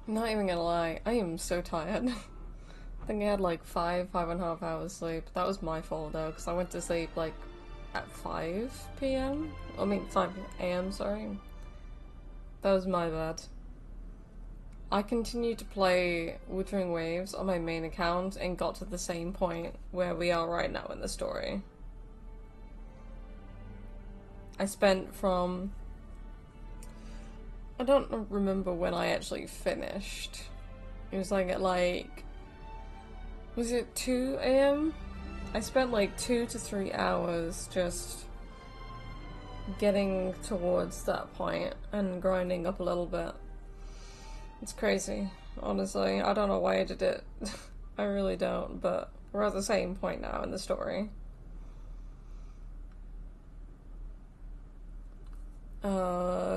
Not even gonna lie, I am so tired. I think I had like 5.5 hours sleep. That was my fault though, because I went to sleep like at 5 p.m. I mean 5 a.m. Sorry. That was my bad. I continued to play Wuthering Waves on my main account and got to the same point where we are right now in the story. I spent from... I don't remember when I actually finished. It was like at like... Was it 2 a.m.? I spent like 2 to 3 hours just getting towards that point and grinding up a little bit. It's crazy, honestly. I don't know why I did it. I really don't, but we're at the same point now in the story.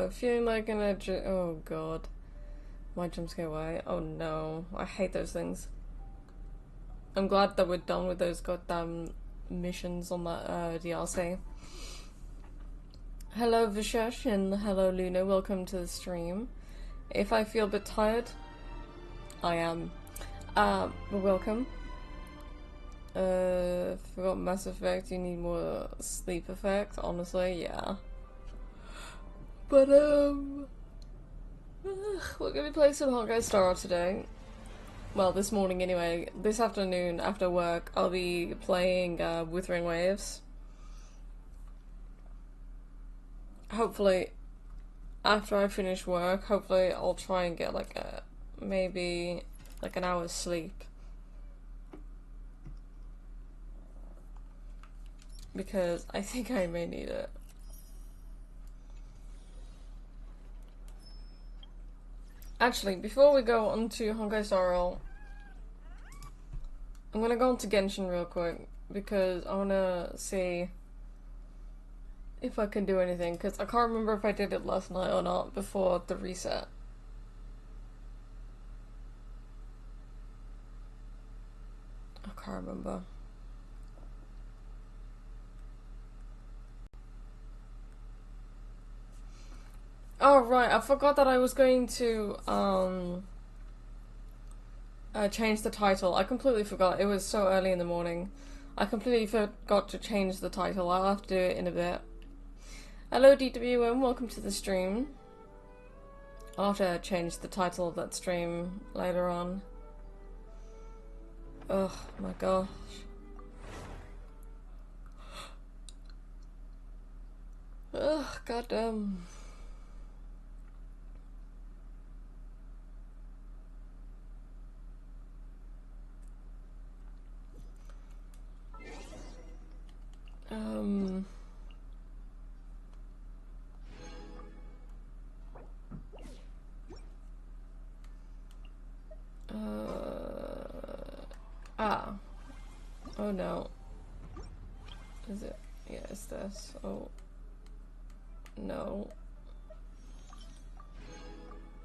Feeling like an oh god. My jump scare away. Oh no. I hate those things. I'm glad that we're done with those goddamn missions on that DLC. Hello Vishesh and hello Luna, welcome to the stream. If I feel a bit tired, I am. But welcome. Forgot Mass Effect, you need more sleep effect, honestly, yeah. But, we're gonna play some Honkai Star today. Well, this morning anyway. This afternoon, after work, I'll be playing, Wuthering Waves. Hopefully, after I finish work, hopefully I'll try and get, like, maybe, like, an hour's sleep. Because I think I may need it. Actually, before we go on to Honkai Star Rail, I'm gonna go on to Genshin real quick, because I wanna see if I can do anything, because I can't remember if I did it last night or not before the reset. I can't remember. Oh right, I forgot that I was going to change the title. I completely forgot. It was so early in the morning. I completely forgot to change the title. I'll have to do it in a bit. Hello DWM, welcome to the stream. I'll have to change the title of that stream later on. Oh my gosh. Ugh, goddamn. Oh no. Is it? Yeah, it's this. Oh. No.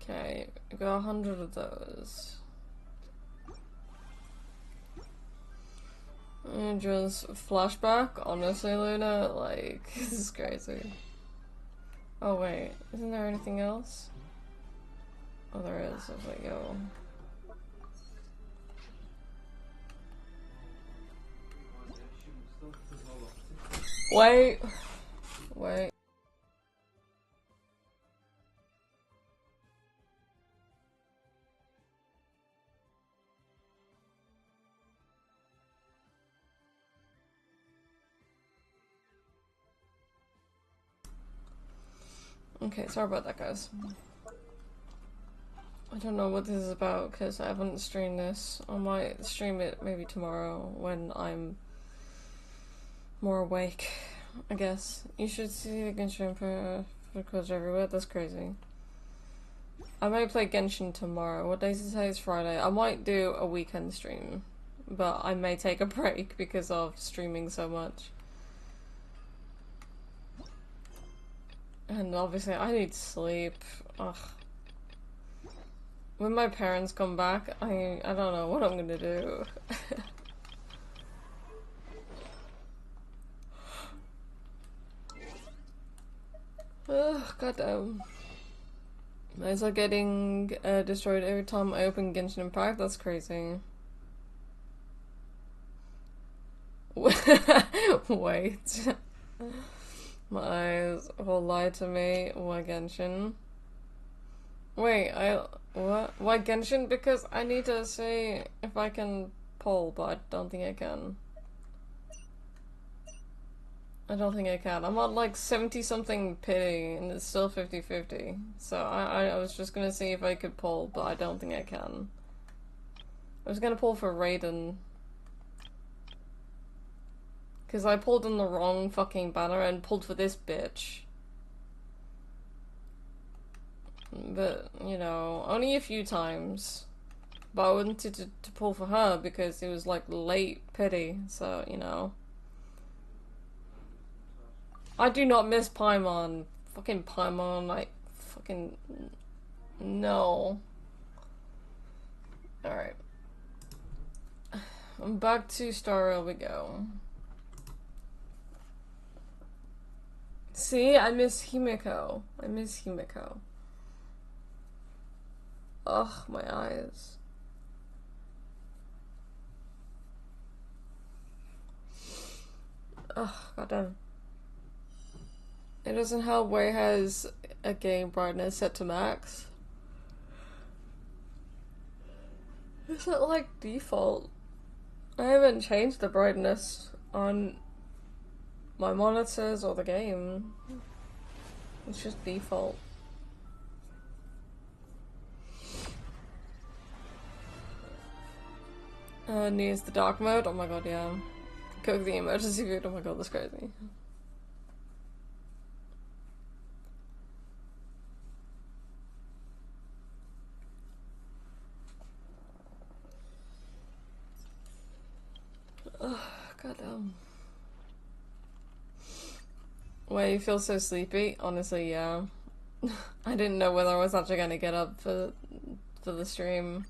Okay, I got 100 of those. And just flashback, honestly, Luna, like, this is crazy. Oh wait, isn't there anything else? Oh, there is. I was like, yo. Wait. Wait. Okay, sorry about that, guys. I don't know what this is about because I haven't streamed this. I might stream it maybe tomorrow when I'm more awake, I guess. You should see the Genshin for codes everywhere. That's crazy. I might play Genshin tomorrow. What day does it say? It's Friday. I might do a weekend stream, but I may take a break because of streaming so much. And obviously I need sleep. Ugh. When my parents come back, I don't know what I'm gonna do. Ugh, goddamn. Those are getting destroyed every time I open Genshin Impact. That's crazy. Wait. My eyes will lie to me. Why Genshin? Wait, what? Why Genshin? Because I need to see if I can poll, but I don't think I can. I don't think I can. I'm at like 70 something pity and it's still 50-50. So I was just gonna see if I could pull, but I don't think I can. I was gonna pull for Raiden. Cause I pulled on the wrong fucking banner and pulled for this bitch. But, you know, only a few times. But I wanted to pull for her because it was like late pity, so, you know. I do not miss Paimon. Fucking Paimon, like, fucking... No. Alright. Back to Star Rail we go. See, I miss Himiko. I miss Himiko. Ugh, my eyes. Ugh, goddamn. It doesn't help Wei has a game brightness set to max. Is it like default? I haven't changed the brightness on my monitors or the game. It's just default. Needs the dark mode. Oh my god, yeah. Cook the emergency food. Oh my god, that's crazy. Ugh, goddamn. Wait, you feel so sleepy? Honestly, yeah. I didn't know whether I was actually gonna get up for the stream.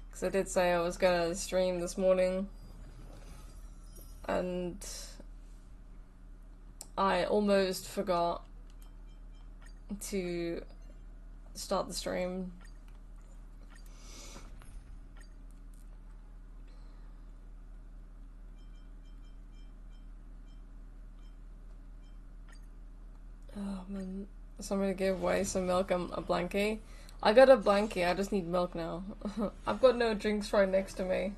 Because I did say I was gonna stream this morning. And I almost forgot to start the stream. Oh man, somebody give Wei some milk and a blankie. I got a blankie, I just need milk now. I've got no drinks right next to me.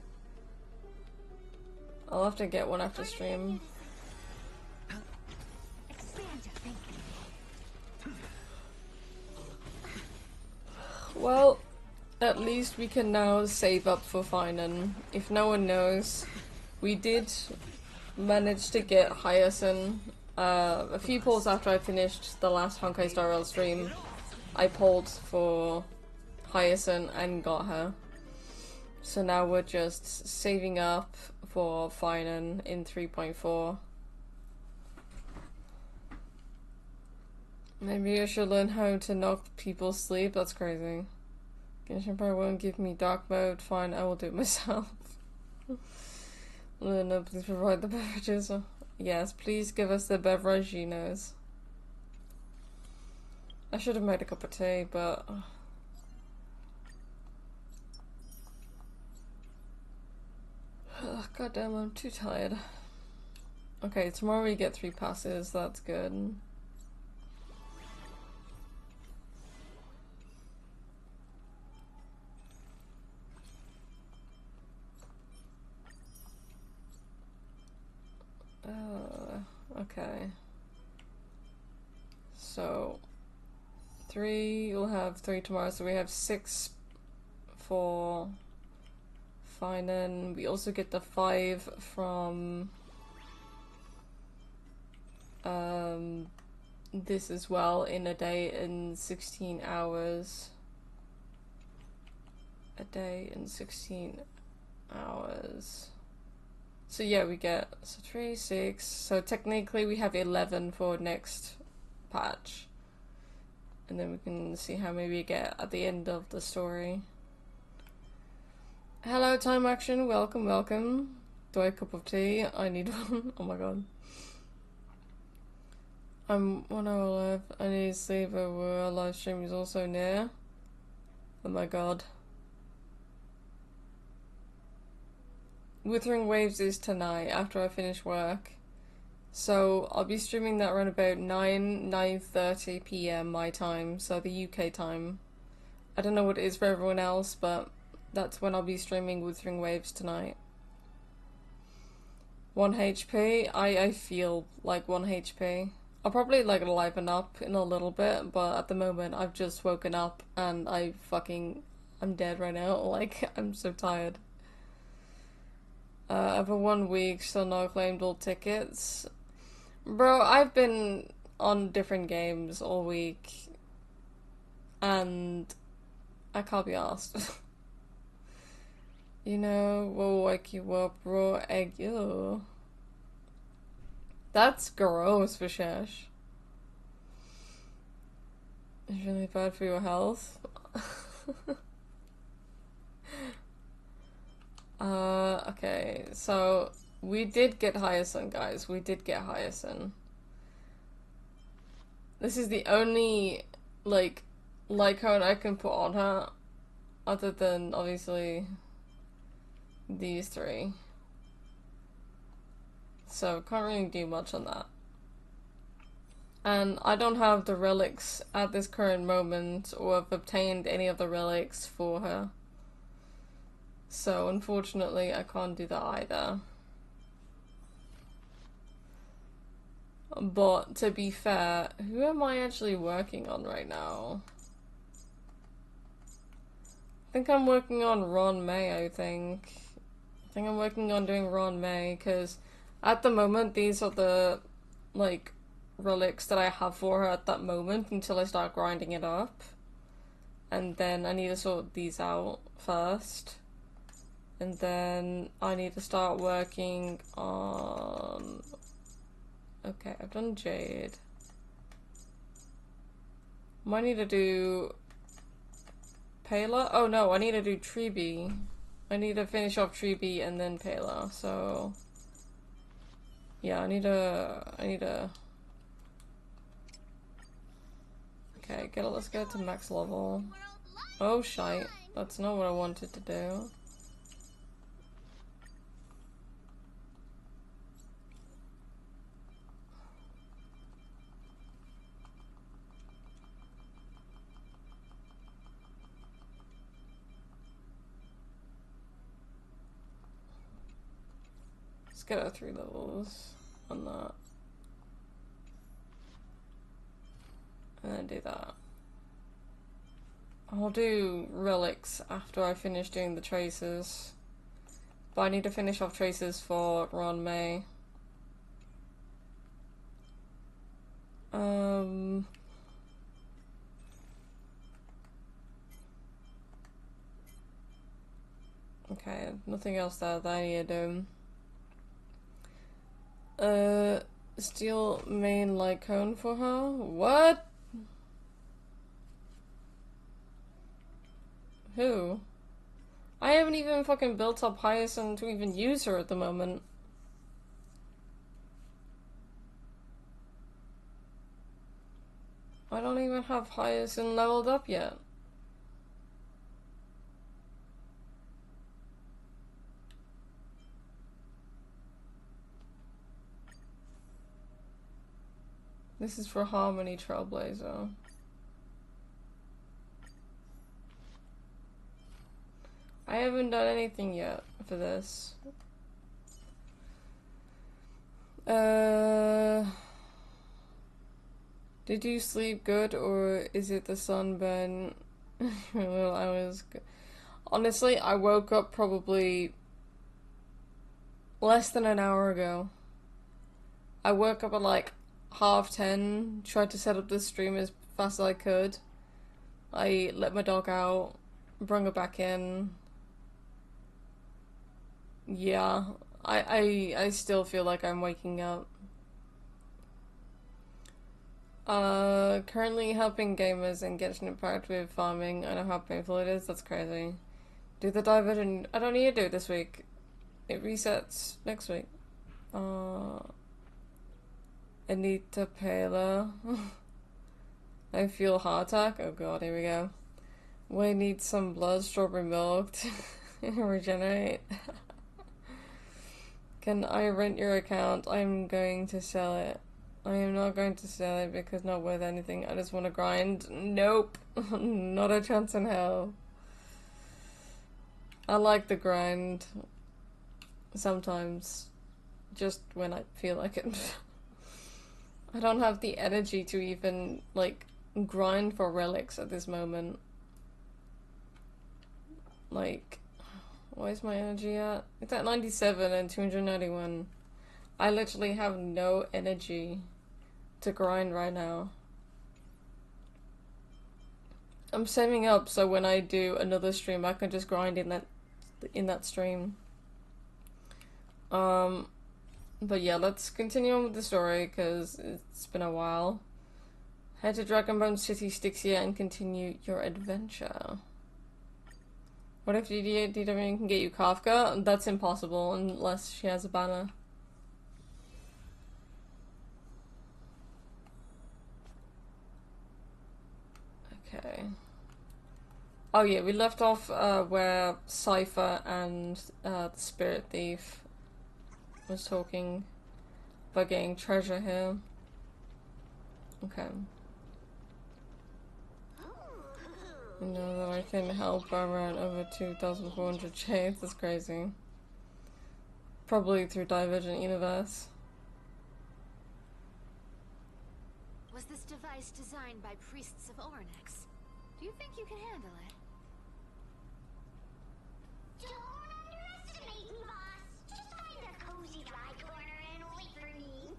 I'll have to get one after stream. Well, at least we can now save up for Finan. If no one knows, we did manage to get Hyacinth. A few polls after I finished the last Honkai Star Rail stream, I polled for Hyacinth and got her. So now we're just saving up for Finan in 3.4. Maybe I should learn how to knock people sleep. That's crazy. Genshin probably won't give me dark mode. Fine, I will do it myself. No, please provide the beverages. Yes, please give us the beverage, she knows. I should have made a cup of tea, but... God damn, I'm too tired. Okay, tomorrow we get 3 passes, that's good. Okay. So, 3, we'll have 3 tomorrow, so we have 6 for Finan. We also get the 5 from this as well in a day in 16 hours. A day in 16 hours. So yeah, we get 3, 6. So technically we have 11 for next patch. And then we can see how many we get at the end of the story. Hello, Time Action. Welcome, welcome. Do I have a cup of tea? I need one. Oh my god. I'm 1 hour left. I need to sleep over. Our live stream is also near. Oh my god. Wuthering Waves is tonight after I finish work. So I'll be streaming that around about 9:30 p.m. my time, so the UK time. I don't know what it is for everyone else, but that's when I'll be streaming Wuthering Waves tonight. 1 HP? I feel like 1 HP. I'll probably like liven up in a little bit, but at the moment I've just woken up and I'm dead right now. Like, I'm so tired. Over 1 week, still not claimed all tickets. Bro, I've been on different games all week, and I can't be asked. You know, we'll wake you up, raw egg, ew. That's gross, Vishesh. It's really bad for your health. Okay, so we did get Hyacinth, guys. We did get Hyacinth. This is the only, like cone I can put on her, other than, obviously, these three. So, can't really do much on that. And I don't have the relics at this current moment, or have obtained any of the relics for her. So, unfortunately, I can't do that either. But, to be fair, who am I actually working on right now? I think I'm working on Ron May, I think I'm working on doing Ron May, because at the moment, these are the, like, relics that I have for her at that moment until I start grinding it up. And then I need to sort these out first. And then I need to start working on... Okay, I've done Jade. Might need to do... Pela? Oh no, I need to do Treeby. I need to finish off Treeby and then Pela, so... Yeah, I need to... Okay, let's get to max level. Oh shite, that's not what I wanted to do. Let's get our 3 levels on that. And then do that. I'll do relics after I finish doing the traces. But I need to finish off traces for Ron May. Okay, nothing else there that I need to do. Steel main light cone for her? What? Who? I haven't even fucking built up Hyacinth to even use her at the moment. I don't even have Hyacinth leveled up yet. This is for Harmony Trailblazer. I haven't done anything yet for this. Did you sleep good, or is it the sunburn? Well, honestly, I woke up probably less than an hour ago. I woke up at like 10:30, tried to set up the stream as fast as I could. I let my dog out, brought her back in. Yeah, I still feel like I'm waking up. Currently helping gamers and getting impact with farming. I know how painful it is, that's crazy. Do the diversion. I don't need to do it this week. It resets next week. Anita Pela. I feel heart attack. Oh god, here we go. We need some blood, strawberry milk to regenerate. Can I rent your account? I'm going to sell it. I am not going to sell it because it's not worth anything. I just want to grind. Nope. Not a chance in hell. I like the grind. Sometimes. Just when I feel like it. I don't have the energy to even, like, grind for relics at this moment. Like, where's my energy at? It's at 97 and 291. I literally have no energy to grind right now. I'm saving up so when I do another stream I can just grind in that stream. But yeah, let's continue on with the story because it's been a while. Head to Dragonbone City, Styxia, and continue your adventure. What if DOVA-SYNDROME can get you Kafka? That's impossible unless she has a banner. Okay. Oh yeah, we left off where Cypher and the Spirit Thief was talking about getting treasure here. Okay. You know that I can help around over 2,400 shades. That's crazy. Probably through Divergent Universe. Was this device designed by priests of Ornyx? Do you think you can handle it? Don't underestimate me, boss. Just find a cozy dry corner and wait for me.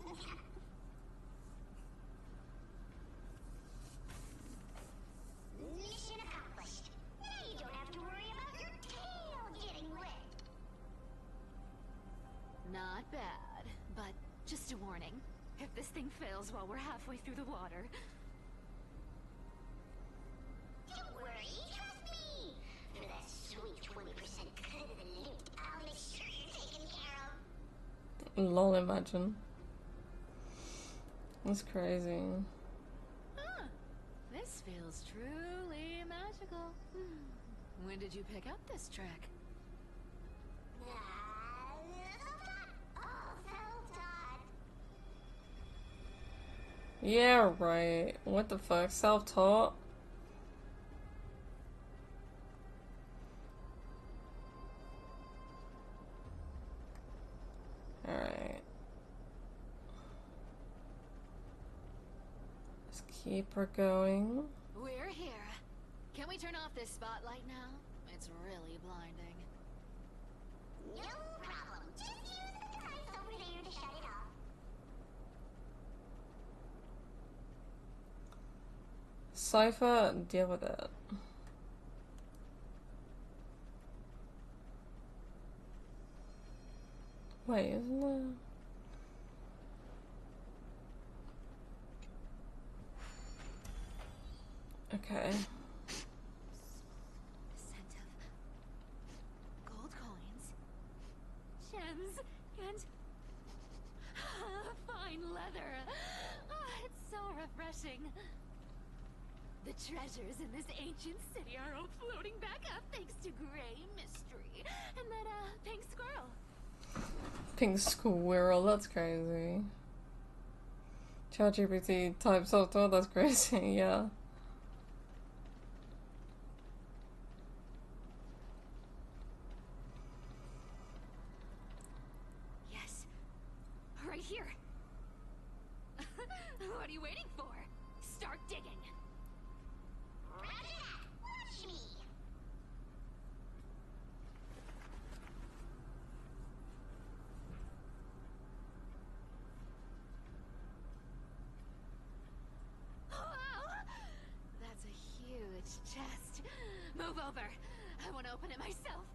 Mission accomplished. Now you don't have to worry about your tail getting wet. Not bad, but just a warning. If this thing fails while we're halfway through the water... Don't worry, trust me. For that sweet 20% cut of the loot, I'll make sure you're taken care of. Lol, imagine. That's crazy. Huh. This feels truly magical. When did you pick up this trick? All self-taught. Yeah, right. What the fuck? Self-taught? Alright. Let's keep her going. We're here. Can we turn off this spotlight now? It's really blinding. No problem. Just use the device over there to shut it off. Cypher, deal with it. Wait, isn't there... Okay. Scent of gold coins, gems, and fine leather. It's so refreshing. The treasures in this ancient city are all floating back up thanks to Grey Mystery and that pink squirrel. Pink squirrel, that's crazy. ChatGPT type software, that's crazy, yeah. Yes, right here. What are you waiting for? Start digging. Roger that. Watch me. That's a huge chest. Move over. I want to open it myself.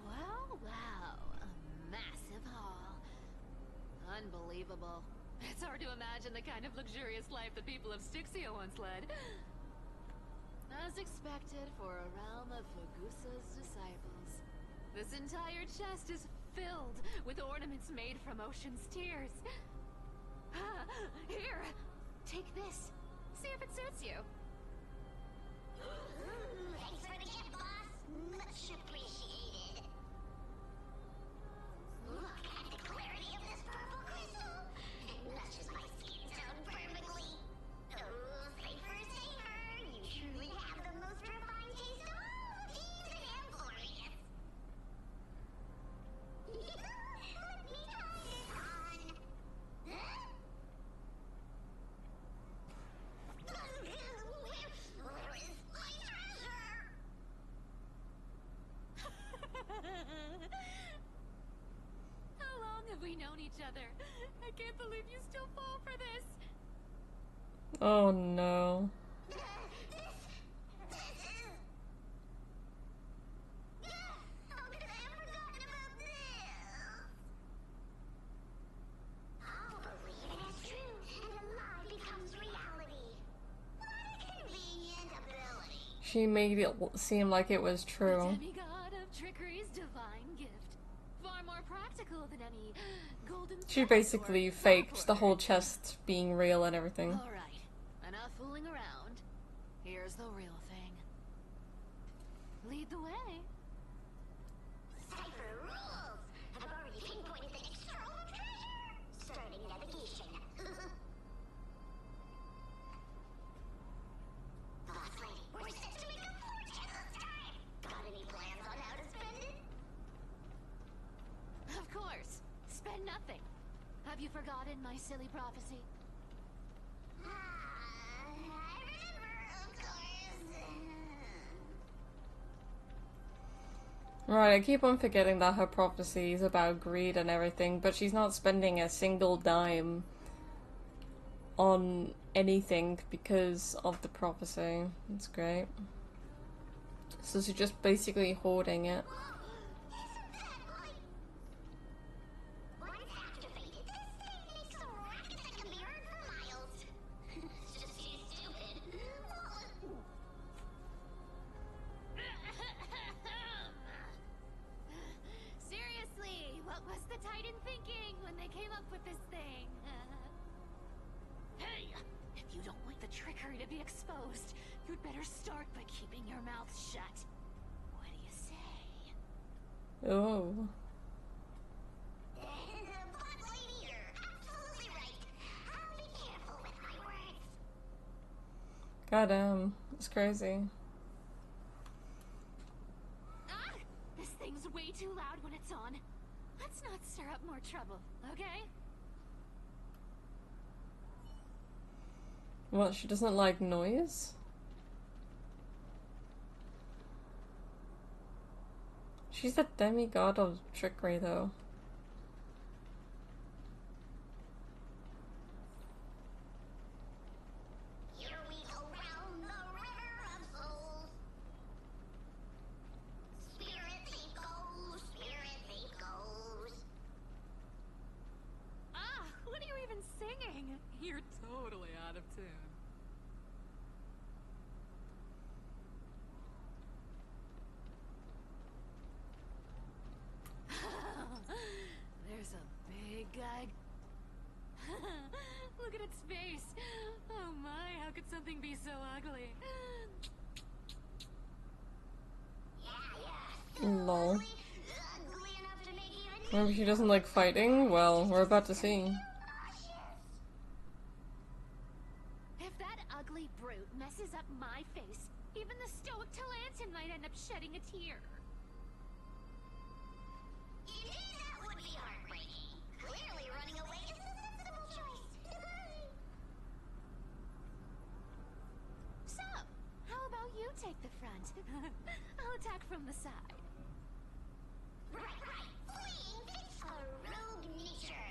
Wow, wow. A massive haul. Unbelievable. It's hard to imagine the kind of luxurious life the people of Styxia once led. As expected for a realm of Fagusa's disciples. This entire chest is filled with ornaments made from ocean's tears. Here, take this. See if it suits you. Thanks for the gift, boss. Much appreciated. Look at the clarity of this purple crystal. It matches my skin tone perfectly. Oh, safer, safer. You truly have the most refined taste of all thieves and employees. Let me try this on. Huh? Where is my treasure? How long have we known each other? I can't believe you still fall for this. Oh no. This is... How could I have forgotten about this? I'll believe it is true, and a lie becomes reality. What a convenient ability. She made it seem like it was true. Demigod of trickery's divine gift. Far more practical than any golden She thread basically or faked the whole copper. chest being real and everything. Alright, enough fooling around. Here's the real thing. Lead the way. Cipher rules. I've already pinpointed the next scroll of treasure. Starting navigation. Boss lady, we're set to make a fortune this time. Got any plans on how to spend it? Of course. Spend nothing. Have you forgotten my silly prophecy? I remember, of course. Right, I keep on forgetting that her prophecy is about greed and everything, but she's not spending a single dime on anything because of the prophecy. That's great. So she's just basically hoarding it. Isn't that like... Once activated, this thing makes a racket that can be heard for miles. It's just too stupid. Seriously, what was the Titan thinking when they came up with this thing? Hey! If you don't want the trickery to be exposed, you'd better start by keeping your mouth shut. What do you say? Oh. Boss lady, you're absolutely right. I'll be careful with my words. Goddamn. It's crazy. Ah! This thing's way too loud when it's on. Let's not stir up more trouble, okay? What, she doesn't like noise? She's the demigod of trickery, though. Here we go round the river of souls. Spirit thief goes, spirit thief goes. Ah! What are you even singing? You're totally out of tune. There's a big guy. Look at its face. Oh my, how could something be so ugly? Lol. Ugly enough to make even Maybe she doesn't like fighting? Well, we're about to see. nauseous. If that ugly brute messes up my face, even the stoic Talantin might end up shedding a tear. Indeed, that would be heartbreaking. Clearly, running away is a sensible choice. So, how about you take the front? I'll attack from the side. Right. Fleeing fits a rogue nature.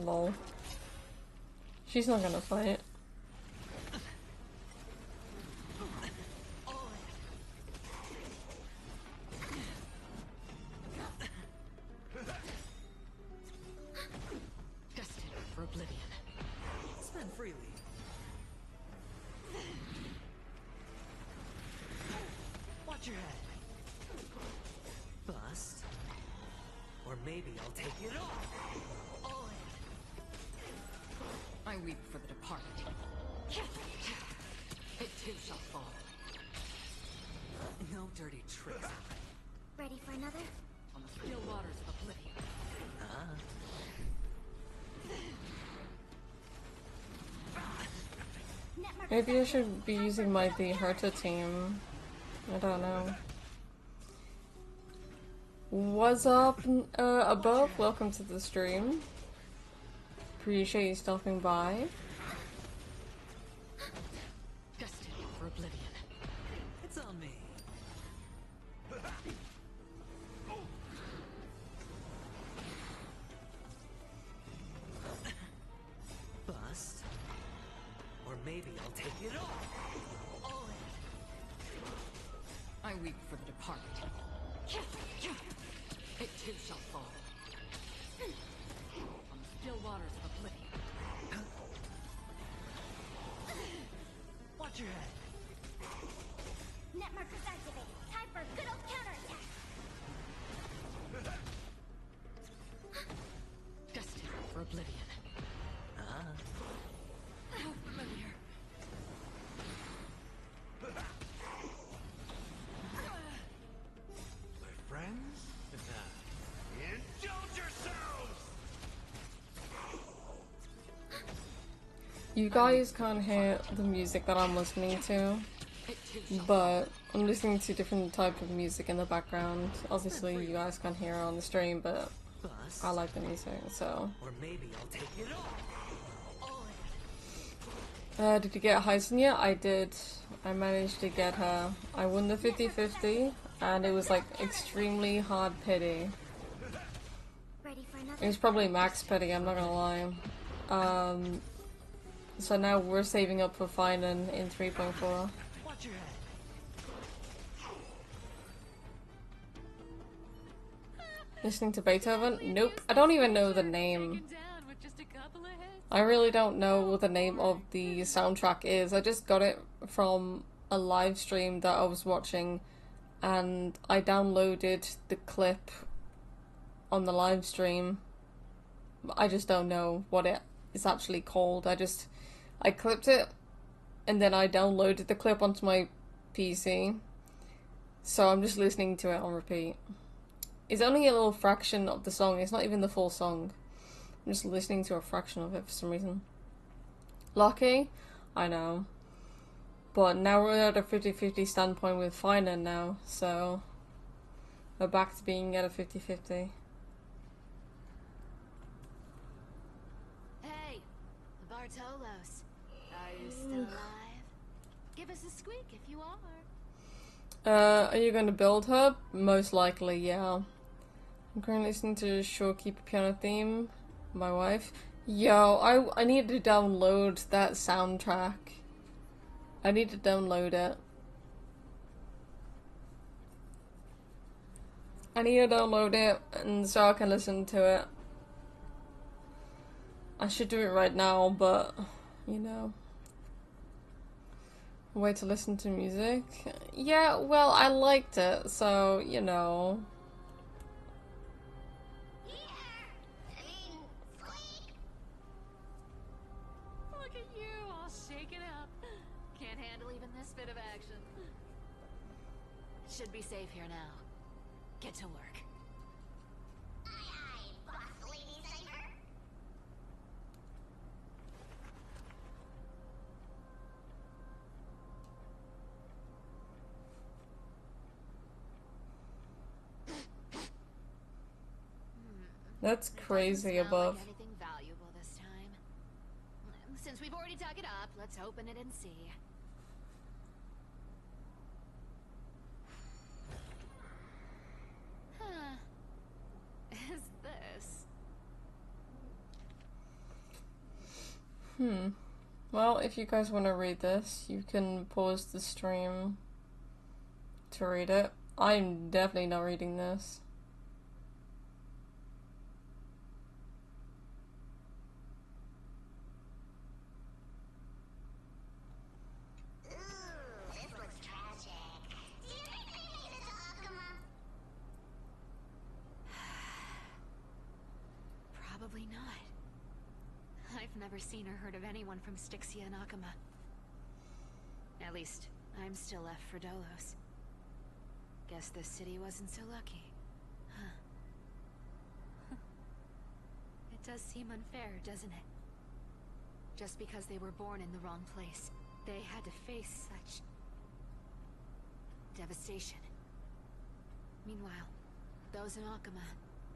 Lol. She's not gonna fight. Destined for oblivion. Spend freely. maybe I'll take it all. I weep for the departed. It too shall fall. No dirty tricks. Ready for another? On the still waters of oblivion. Maybe I should be using my The Herta team. I don't know. What's up, above? Welcome to the stream. Appreciate you stopping by. Destined for oblivion. It's on me. Bust. Or maybe I'll take it all. I weep for the departed. It too shall fall. On the still waters of oblivion. Watch your head. Net markers activated. Time for a good old counterattack. Destined for oblivion. How familiar. My friends? Indulge yourselves! You guys can't hear the music that I'm listening to, but I'm listening to different type of music in the background. Obviously, you guys can't hear it on the stream, but Bust. I like the music, so. Or maybe I'll take it all. Did you get Heisen yet? I did. I managed to get her. I won the 50-50, and it was like extremely hard pity. Ready for another? It was probably max pity, I'm not gonna lie. So now we're saving up for final in 3.4. Watch your head. Listening to Beethoven? Nope. I don't even know the name. I really don't know what the name of the soundtrack is. I just got it from a live stream that I was watching, and I downloaded the clip on the live stream. I just don't know what it is actually called. I clipped it, and then I downloaded the clip onto my PC. So I'm just listening to it on repeat. It's only a little fraction of the song. It's not even the full song. I'm just listening to a fraction of it for some reason. Lucky? I know. But now we're at a 50-50 standpoint with Finan now, so we're back to being at a 50-50. Hey, Bartolos. Are you still alive? Give us a squeak if you are. Are you going to build her? Most likely, yeah. I'm currently listening to Shorekeeper Piano Theme, my wife. Yo, I need to download that soundtrack. I need to download it. I need to download it, and so I can listen to it. I should do it right now, but, you know. Wait to listen to music? Yeah, well, I liked it, so, you know. Look at you, all shaken up. Can't handle even this bit of action. Should be safe here now. Get to work. Aye, aye, boss lady Cypher. That's crazy Doesn't smell above. like anything valuable this time. Since we've already dug it up, let's open it and see. Huh. Is this? Well, if you guys want to read this, you can pause the stream to read it. I'm definitely not reading this. Ooh, this looks tragic. Do you think they made it to Akuma? Maybe not. I've never seen or heard of anyone from Styxia and Akama. At least, I'm still left for Dolos. Guess this city wasn't so lucky. Huh. It does seem unfair, doesn't it? Just because they were born in the wrong place, they had to face such devastation. Meanwhile, those in Akama,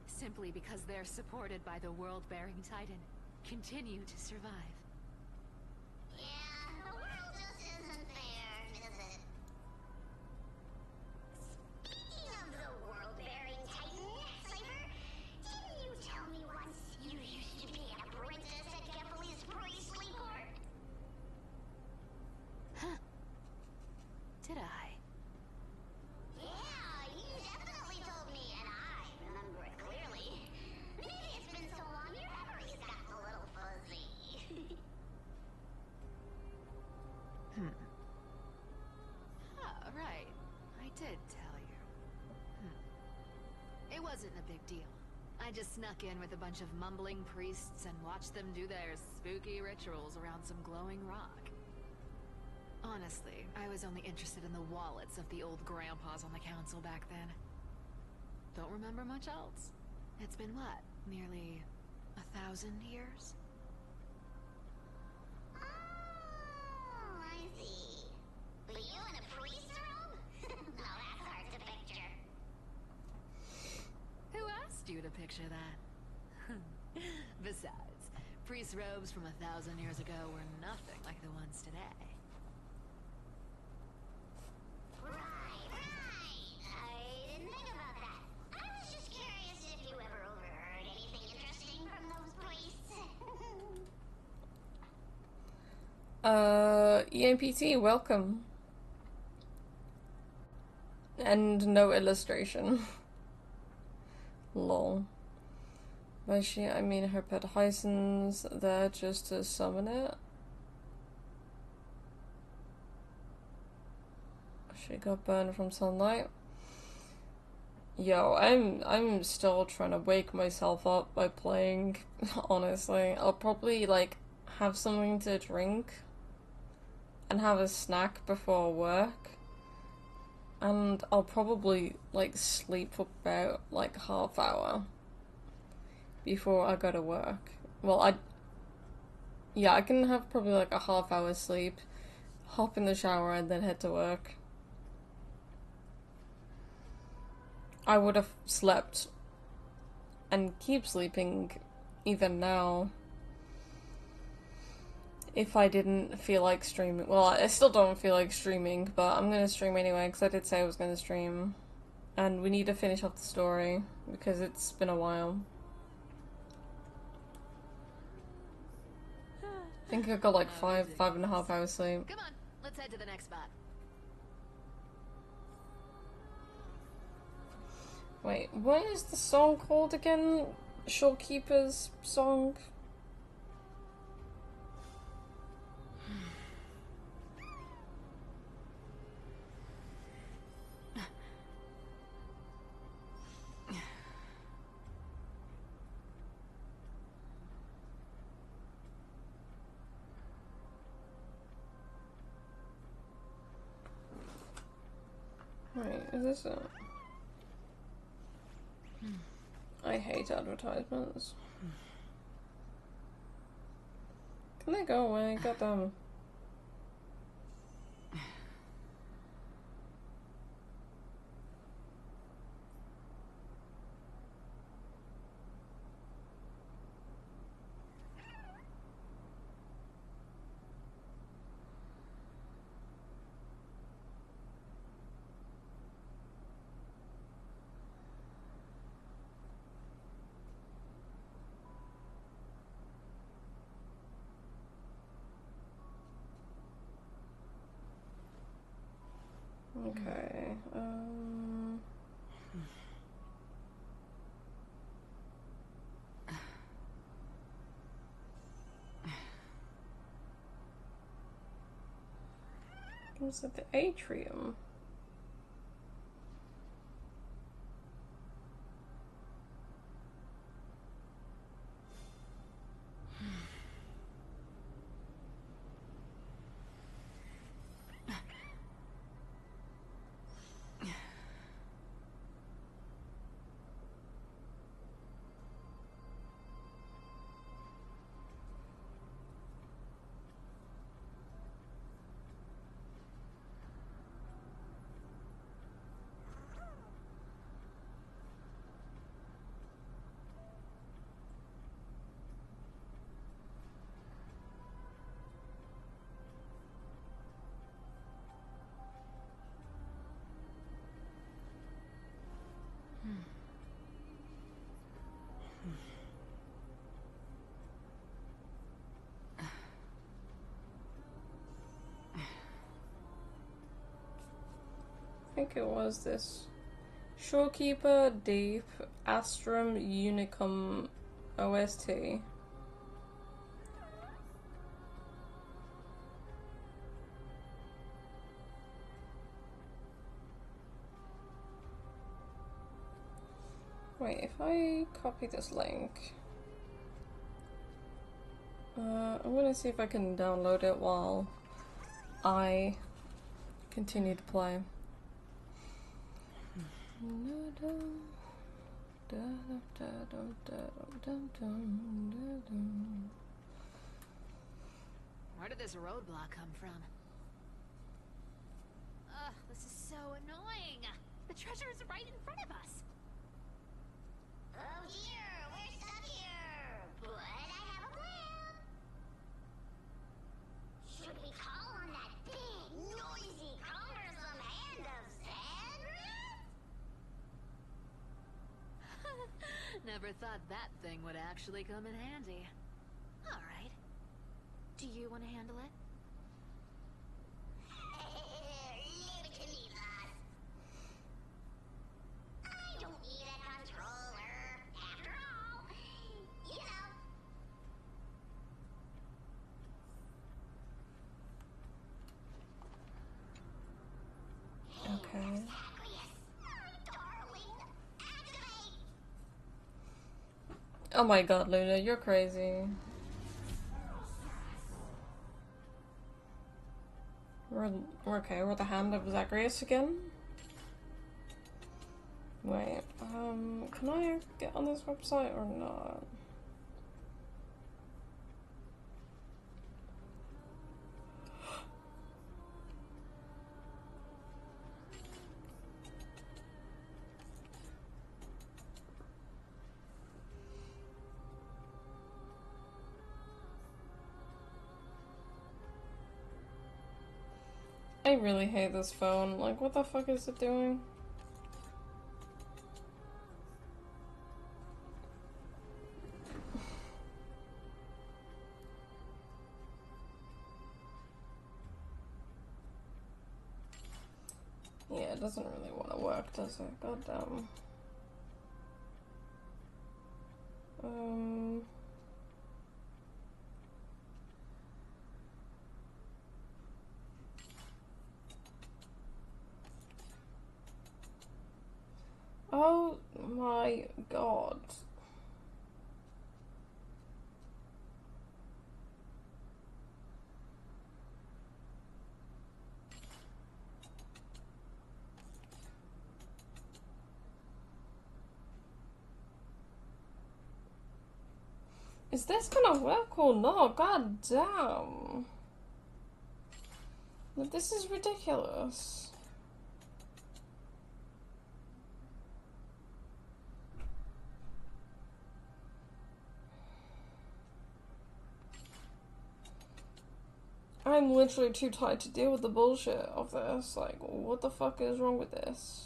simply because they're supported by the world-bearing Titan, continue to survive. Yeah, the world just isn't fair, is it? Speaking of the world-bearing Titan, Cypher, didn't you tell me once you used to be an apprentice at Kepali's priestly court? Huh. Did I? Yeah, you definitely told me, and I remember it clearly. Maybe it's been so long your memory's gotten a little fuzzy. Right. I did tell you. It wasn't a big deal. I just snuck in with a bunch of mumbling priests and watched them do their spooky rituals around some glowing rock. Honestly, I was only interested in the wallets of the old grandpas on the council back then. Don't remember much else. It's been what? Nearly 1,000 years? Oh, I see. But you in a priest robe? No, that's hard to picture. Who asked you to picture that? Besides, priest robes from 1,000 years ago were nothing like the ones today. Right. I didn't think about that. I was just curious if you ever overheard anything interesting from those priests. EMPT, welcome. And no illustration. Lol. By she, I mean her pet Hyson's there just to summon it. She got burned from sunlight. Yo, I'm still trying to wake myself up by playing, honestly. I'll probably, like, have something to drink and have a snack before work. And I'll probably, like, sleep for about, like, half hour before I go to work. Well, I can have probably, like, a half hour sleep, hop in the shower, and then head to work. I would have slept and keep sleeping even now if I didn't feel like streaming. Well, I still don't feel like streaming, but I'm gonna stream anyway because I did say I was gonna stream. And we need to finish off the story because it's been a while. I think I got like 5.5 hours sleep. Come on, let's head to the next spot. Wait, what is the song called again? Shopkeeper's song? Wait, is this it? I hate advertisements. Can they go away? Goddamn. Okay, was it the atrium? I think it was this. Shorekeeper Deep Astrum Unicum OST. Wait, if I copy this link, I'm gonna see if I can download it while I continue to play. Where did this roadblock come from? Ugh, this is so annoying. The treasure is right in front of us. Oh dear, we're stuck here. But I have a plan. Should we call on that big, noisy, cumbersome hand of sand rats? Never thought that thing would actually come in handy. All right. Do you want to handle it? Leave it to me, boss. I don't need a controller. After all, you know. Okay. Zagreus, my darling, activate. Oh my god, Luna, you're crazy. We're the hand of Zagreus again? Wait, can I get on this website or not? I really hate this phone. Like, what the fuck is it doing? Yeah, it doesn't really want to work, does it? God damn. Oh my god. Is this gonna work or not? God damn. This is ridiculous. I'm literally too tired to deal with the bullshit of this. Like, what the fuck is wrong with this?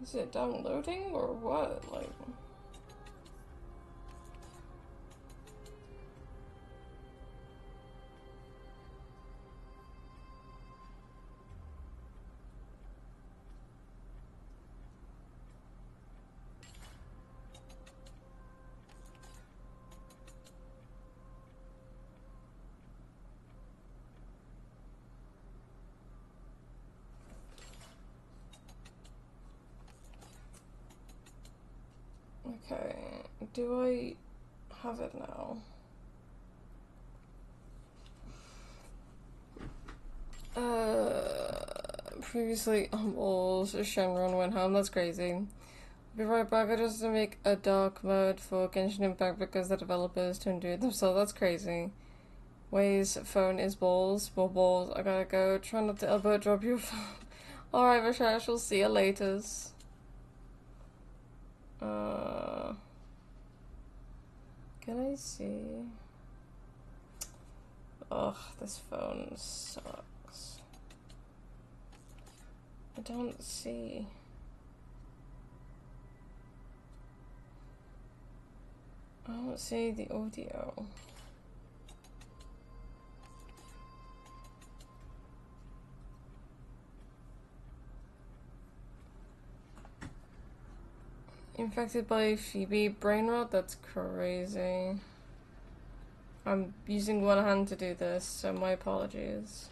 Is it downloading or what? Like... Okay, do I have it now? Previously humbled, Shenron went home, that's crazy. Be right back, I just to make a dark mode for Genshin Impact because the developers don't do it themselves, that's crazy. Wei's phone is balls, more balls, I gotta go, try not to elbow drop your phone. Alright, Rashash, we'll see you later. Can I see? Ugh, this phone sucks. I don't see. I don't see the audio. Infected by Phoebe brain rot? That's crazy. I'm using one hand to do this, so my apologies.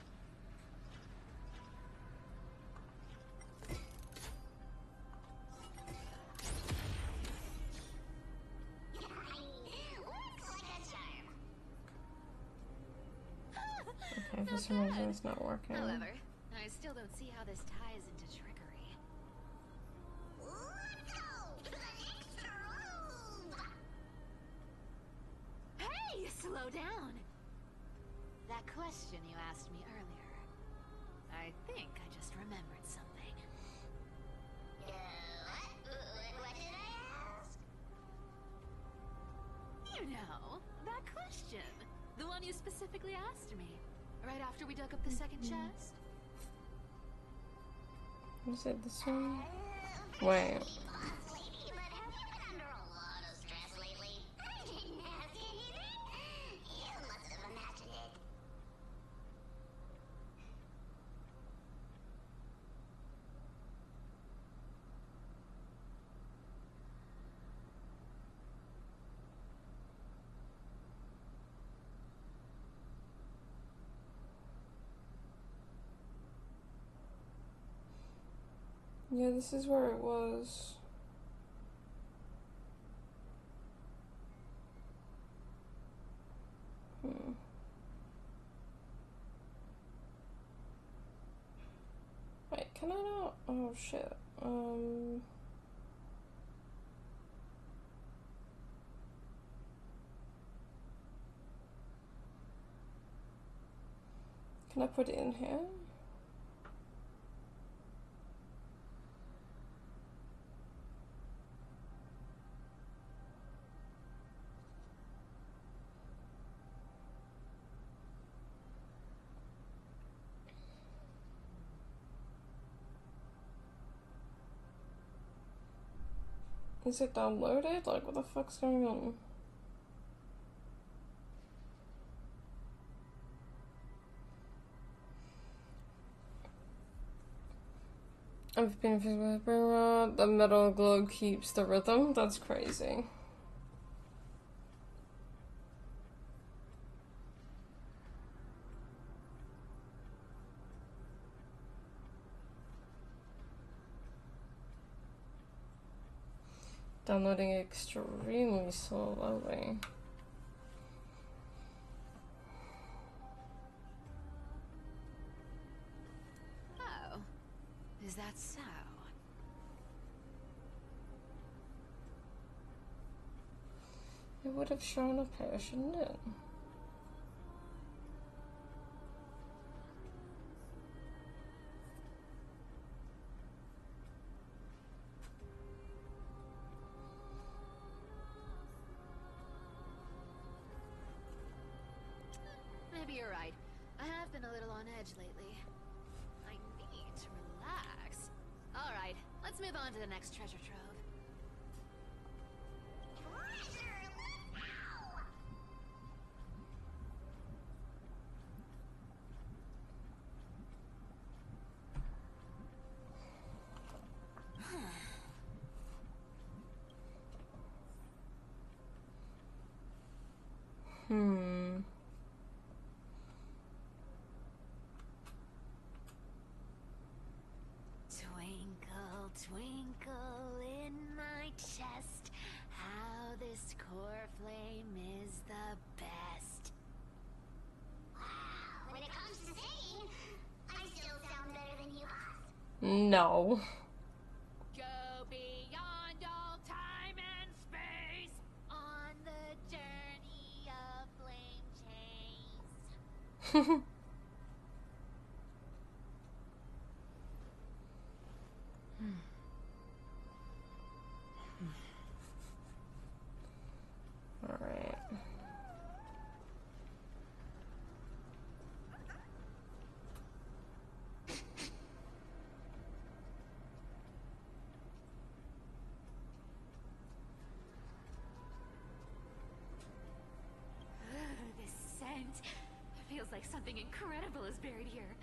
Okay, for some reason it's not working. However, I still don't see how this ties into trickery. Let's go to the next room! Hey, slow down! That question you asked me earlier. I think I just remembered something. What did I ask? You know, that question. The one you specifically asked me. Right after we dug up the second chest. Is it this one? Wait. Boss lady, but have you been under a lot of stress lately? I didn't ask anything. You must have imagined it. Yeah, this is where it was. Wait, can I not? Oh shit. Can I put it in here? Is it downloaded? Like, what the fuck's going on? I've been infused with brain rot. The metal globe keeps the rhythm. That's crazy. Downloading extremely slowly. Oh. Is that so? It would have shown up here, shouldn't it? Maybe you're right. I have been a little on edge lately. I need to relax. Alright, let's move on to the next treasure trove. Treasure, let's go! Twinkle, twinkle in my chest, flame is the best. Wow, when it comes to singing, I still sound better than you, boss. No. Go beyond all time and space on the journey of flame chase. Alright. This scent feels like something incredible is buried here.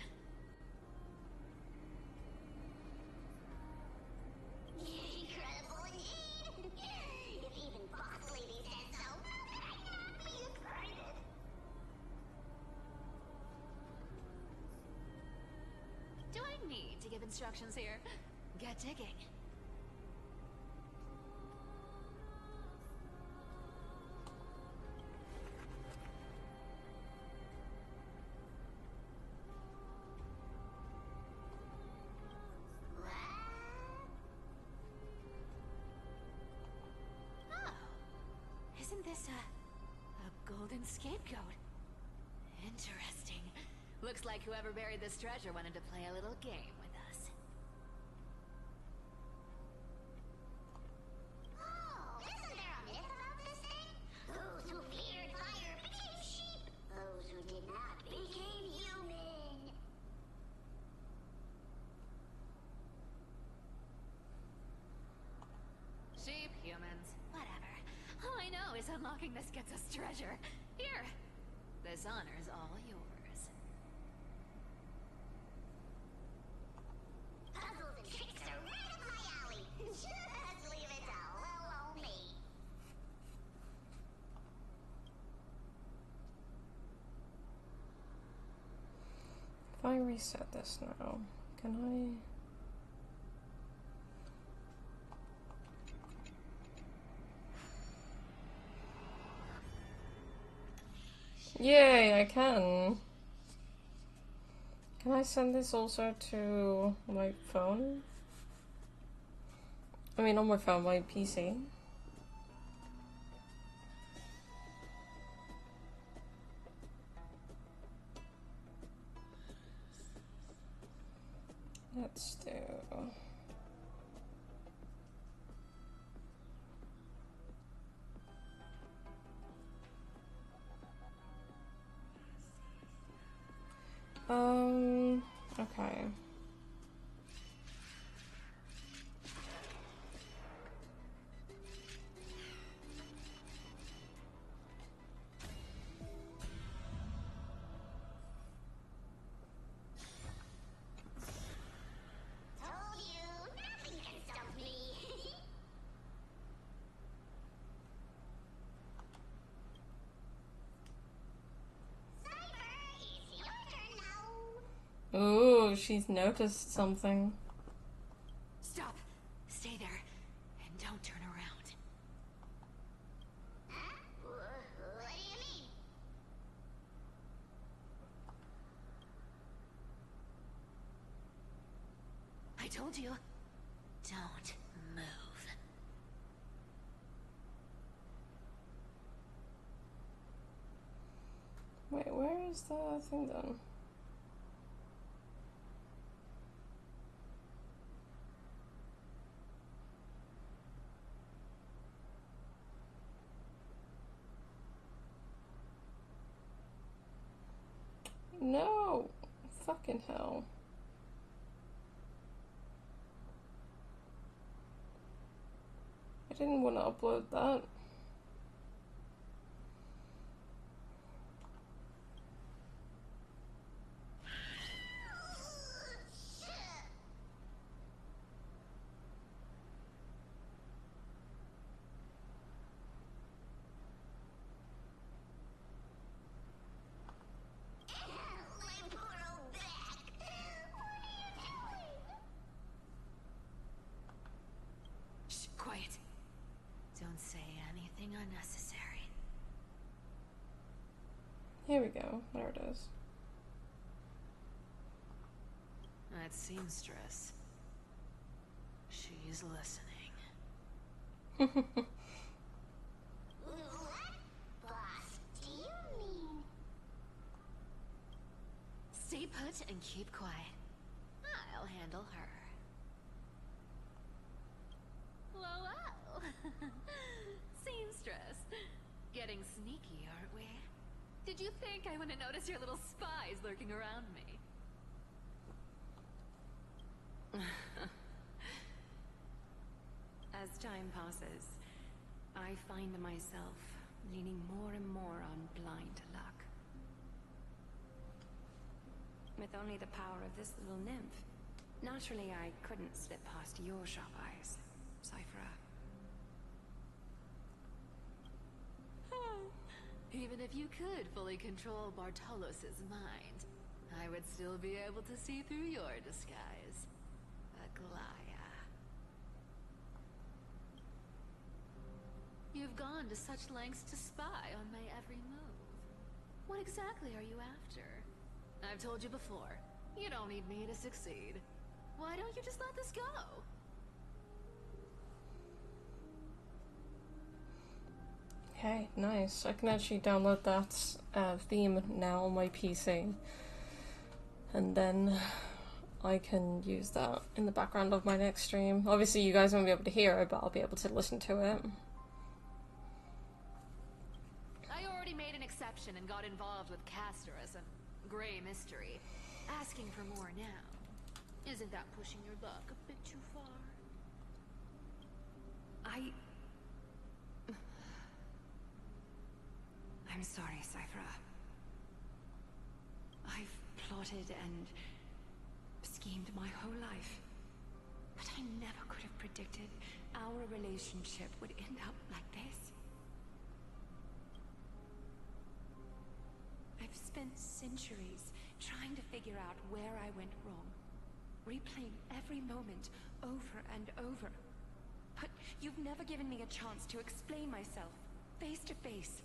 Incredible indeed! If even Boss Lady said so, how could I not be excited? Do I need to give instructions here? Get digging. Oh, isn't this a golden scapegoat? Interesting. Looks like whoever buried this treasure wanted to play a little game with us. Oh, isn't there a myth about this thing? Those who feared fire became sheep. Those who did not became human. Sheep, humans, whatever. All I know is unlocking this gets us treasure. Here, this honor's all yours. Puzzles and tricks are right up my alley. Just leave it to little old me. If I reset this now, can I? Yay, I can. Can I send this also to my phone? I mean, on my phone, my PC. Let's do. Okay. Told you, nothing can stop me. Cypher, it's your turn now. Ooh, she's noticed something. Stop. Stay there. And don't turn around. Huh? What do you mean? I told you. Don't move. Wait, where is the thing then? No! Fucking hell. I didn't want to upload that. My poor old back. What are you doing? Shh, quiet. Don't say anything unnecessary. Here we go. There it is. That seamstress. She's listening. What? Boss, do you mean? Stay put and keep quiet. I'll handle her. Whoa. Seamstress. Getting sneaky, aren't we? Did you think I wouldn't notice your little spies lurking around me? As time passes, I find myself leaning more and more on blind luck. With only the power of this little nymph, naturally I couldn't slip past your sharp eyes, Cyphera. Even if you could fully control Bartolos's mind, I would still be able to see through your disguise. Aglaya. You've gone to such lengths to spy on my every move. What exactly are you after? I've told you before, you don't need me to succeed. Why don't you just let this go? Okay, nice. I can actually download that theme now on my PC. And then I can use that in the background of my next stream. Obviously you guys won't be able to hear it, but I'll be able to listen to it. I already made an exception and got involved with Castor as a gray mystery. Asking for more now. Isn't that pushing your luck a bit too far? I'm sorry, Cyphera. I've plotted and schemed my whole life. But I never could have predicted our relationship would end up like this. I've spent centuries trying to figure out where I went wrong, replaying every moment over and over. But you've never given me a chance to explain myself, face to face.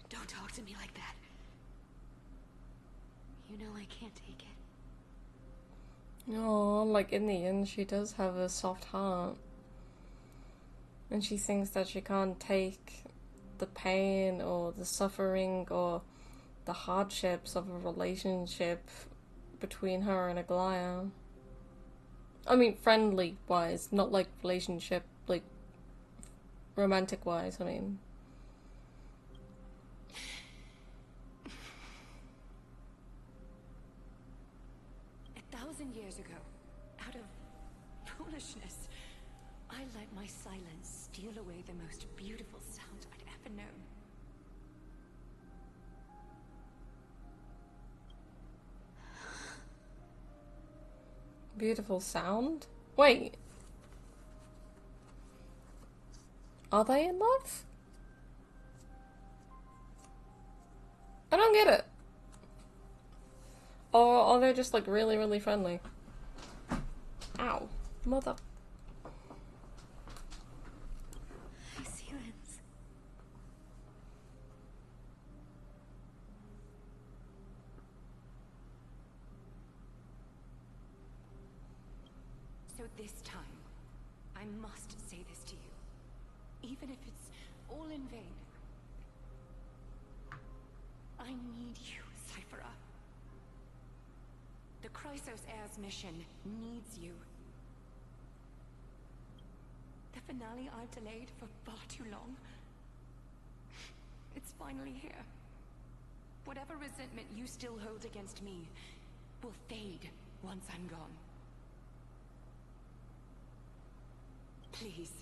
Don't talk to me like that. You know I can't take it. Oh, like in the end she does have a soft heart. And she thinks that she can't take the pain or the suffering or the hardships of a relationship between her and Aglaya. I mean, friendly-wise, not like relationship, like romantic-wise, I mean. 1,000 years ago, out of foolishness, I let my silence steal away the most beautiful sound I'd ever known. Beautiful sound? Wait. Are they in love? I don't get it. Or are they just like really, really friendly? Ow. Mother. Silence. So this time, I must say this to you, even if it's all in vain. I need you, Cyphera. The Chrysos Heir's mission needs you. The finale I've delayed for far too long. It's finally here. Whatever resentment you still hold against me will fade once I'm gone. Please,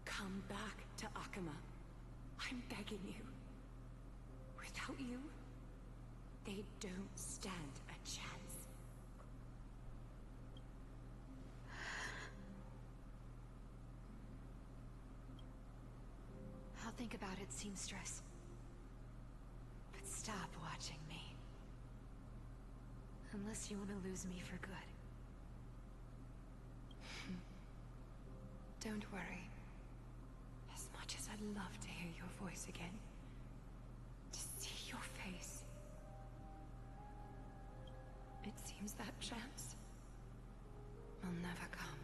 come back to Akama. I'm begging you. Without you, they don't stand a chance. I'll think about it, seamstress. But stop watching me. Unless you want to lose me for good. Don't worry. As much as I'd love to hear your voice again, to see your face, it seems that chance will never come.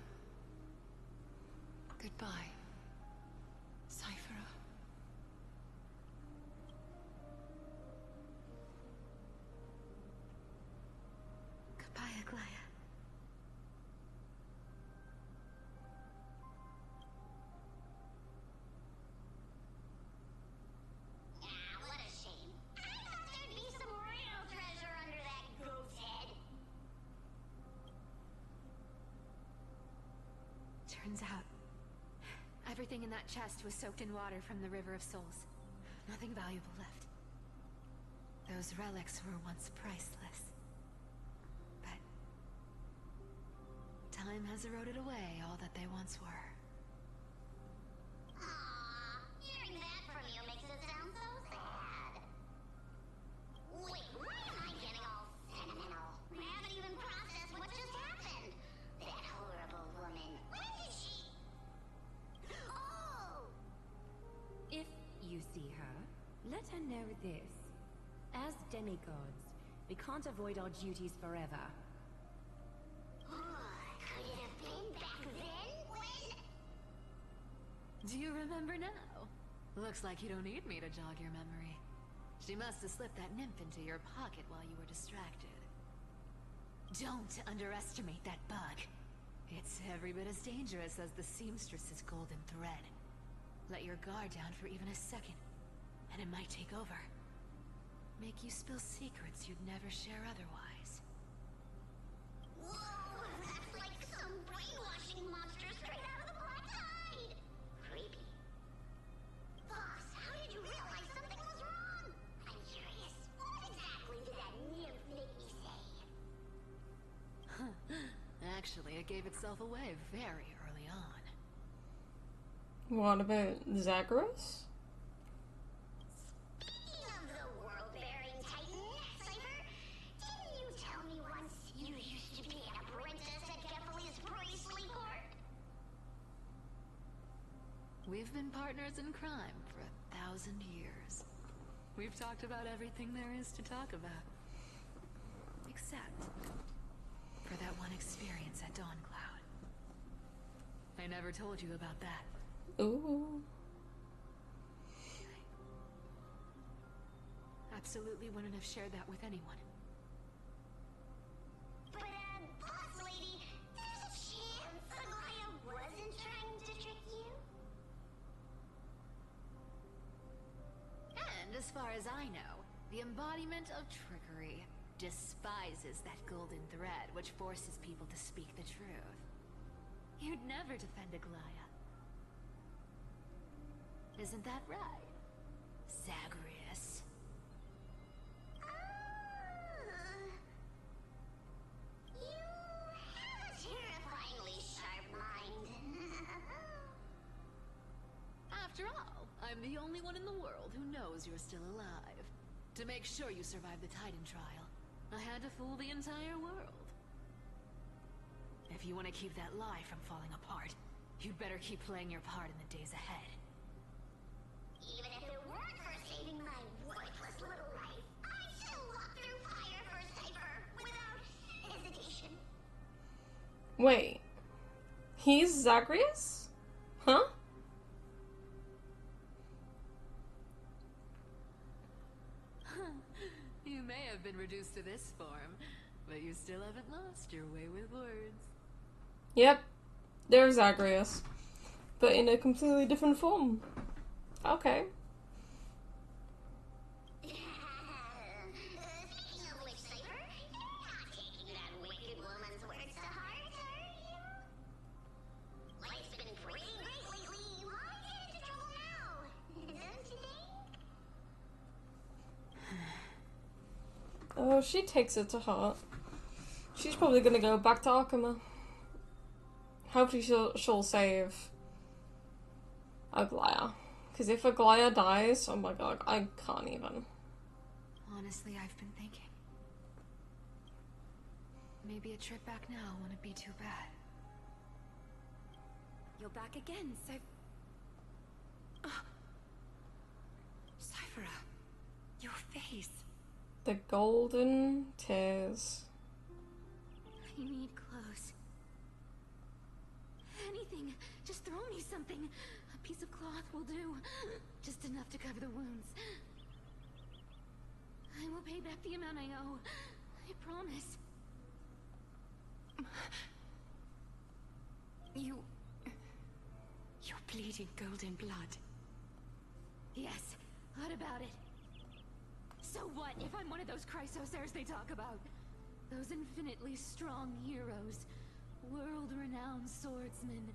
Goodbye, Cyphera. Goodbye, Aglaya. Ah, what a shame. I thought there'd be some real treasure under that goat's head. Turns out, everything in that chest was soaked in water from the River of Souls. Nothing valuable left. Those relics were once priceless. But time has eroded away all that they once were. Aww, hearing that from you makes it sound so sad. Wait, why am I getting all sentimental? I haven't even processed what just happened. That horrible woman. When did she... Oh! If you see her, let her know this. As demigods, we can't avoid our duties forever. Could it have been back then when... Do you remember now? Looks like you don't need me to jog your memory. She must have slipped that nymph into your pocket while you were distracted. Don't underestimate that bug. It's every bit as dangerous as the seamstress's golden thread. Let your guard down for even a second, and it might take over. Make you spill secrets you'd never share otherwise. Whoa, that's like some brainwashing monster straight out of the Black Tide! Creepy. Boss, how did you realize something was wrong? I'm curious, what exactly did that nymph make me say? Actually, it gave itself away very early on. What about Zagreus? Speaking of the world-bearing titan, Cypher, didn't you tell me once you used to be an apprentice at Kephal's priestly court? We've been partners in crime for 1,000 years. We've talked about everything there is to talk about. Except for that one experience at Dawncloud. I never told you about that. Ooh. Absolutely wouldn't have shared that with anyone. But, boss lady, there's a chance Aglaya wasn't trying to trick you? And as far as I know, the embodiment of trickery despises that golden thread which forces people to speak the truth. You'd never defend Aglaya. Isn't that right, Zagreus? You have a terrifyingly sharp mind. After all, I'm the only one in the world who knows you're still alive. To make sure you survive the Titan trial, I had to fool the entire world. If you want to keep that lie from falling apart, you'd better keep playing your part in the days ahead. Even if it weren't for saving my worthless little life, I'd still walk through fire for Cypher without hesitation. Wait. He's Zagreus? Huh? You may have been reduced to this form, but you still haven't lost your way with words. Yep. There's Zagreus. But in a completely different form. Okay. Speaking of which, Cypher, you're not taking that wicked woman's words to heart, are you? Life's been pretty great lately. Why get into trouble now? Don't you think? Oh, she takes it to heart. She's probably gonna go back to Arkema. Hopefully she'll save Aglaya. Because if Aglaya dies, oh my god, I can't even. Honestly, I've been thinking. Maybe a trip back now wouldn't be too bad. You're back again, Cyphera, your face. The golden tears. I need clothes. Anything. Just throw me something. A piece of cloth will do. Just enough to cover the wounds. I will pay back the amount I owe. I promise. You're bleeding golden blood. Yes. What about it? So what if I'm one of those Chrysosairs they talk about? Those infinitely strong heroes. World-renowned swordsmen.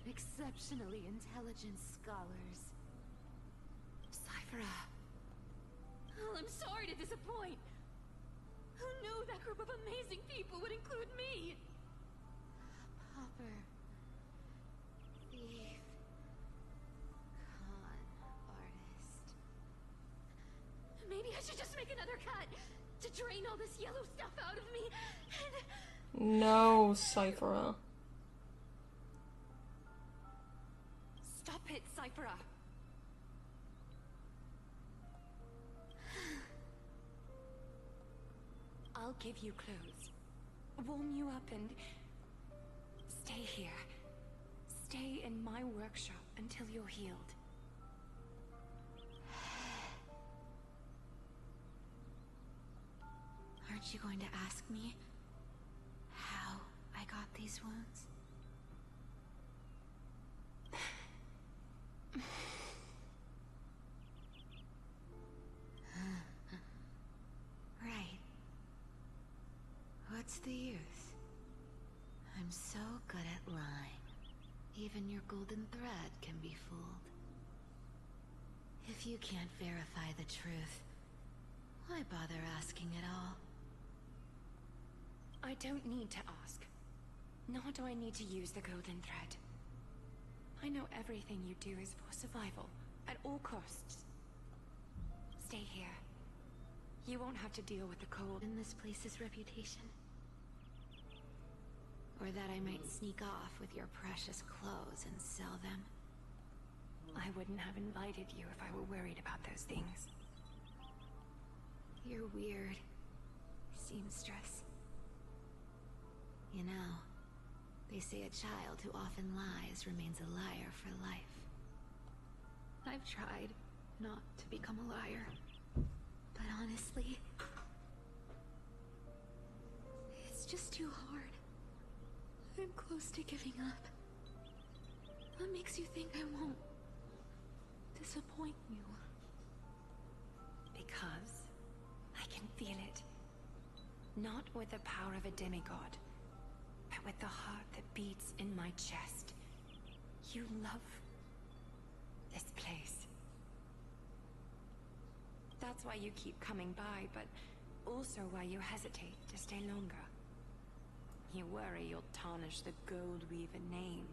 Exceptionally intelligent scholars. Cyphera. Oh, I'm sorry to disappoint. Who knew that group of amazing people would include me? Pauper. Thief. Con artist. Maybe I should just make another cut to drain all this yellow stuff out of me and... No, Cyphera. Stop it, Cyphera. I'll give you clothes, warm you up, and stay here. Stay in my workshop until you're healed. Aren't you going to ask me how I got these wounds? Right. What's the use? I'm so good at lying. Even your golden thread can be fooled. If you can't verify the truth, why bother asking at all? I don't need to ask. Nor do I need to use the golden thread. I know everything you do is for survival, at all costs. Stay here. You won't have to deal with the cold. In this place's reputation? Or that I might sneak off with your precious clothes and sell them? I wouldn't have invited you if I were worried about those things. You're weird, seamstress. You know, they say a child who often lies remains a liar for life. I've tried not to become a liar, but honestly, it's just too hard. I'm close to giving up. What makes you think I won't disappoint you? Because I can feel it. Not with the power of a demigod, but with the heart that beats in my chest. You love this place. That's why you keep coming by, but also why you hesitate to stay longer. You worry you'll tarnish the Gold Weaver name.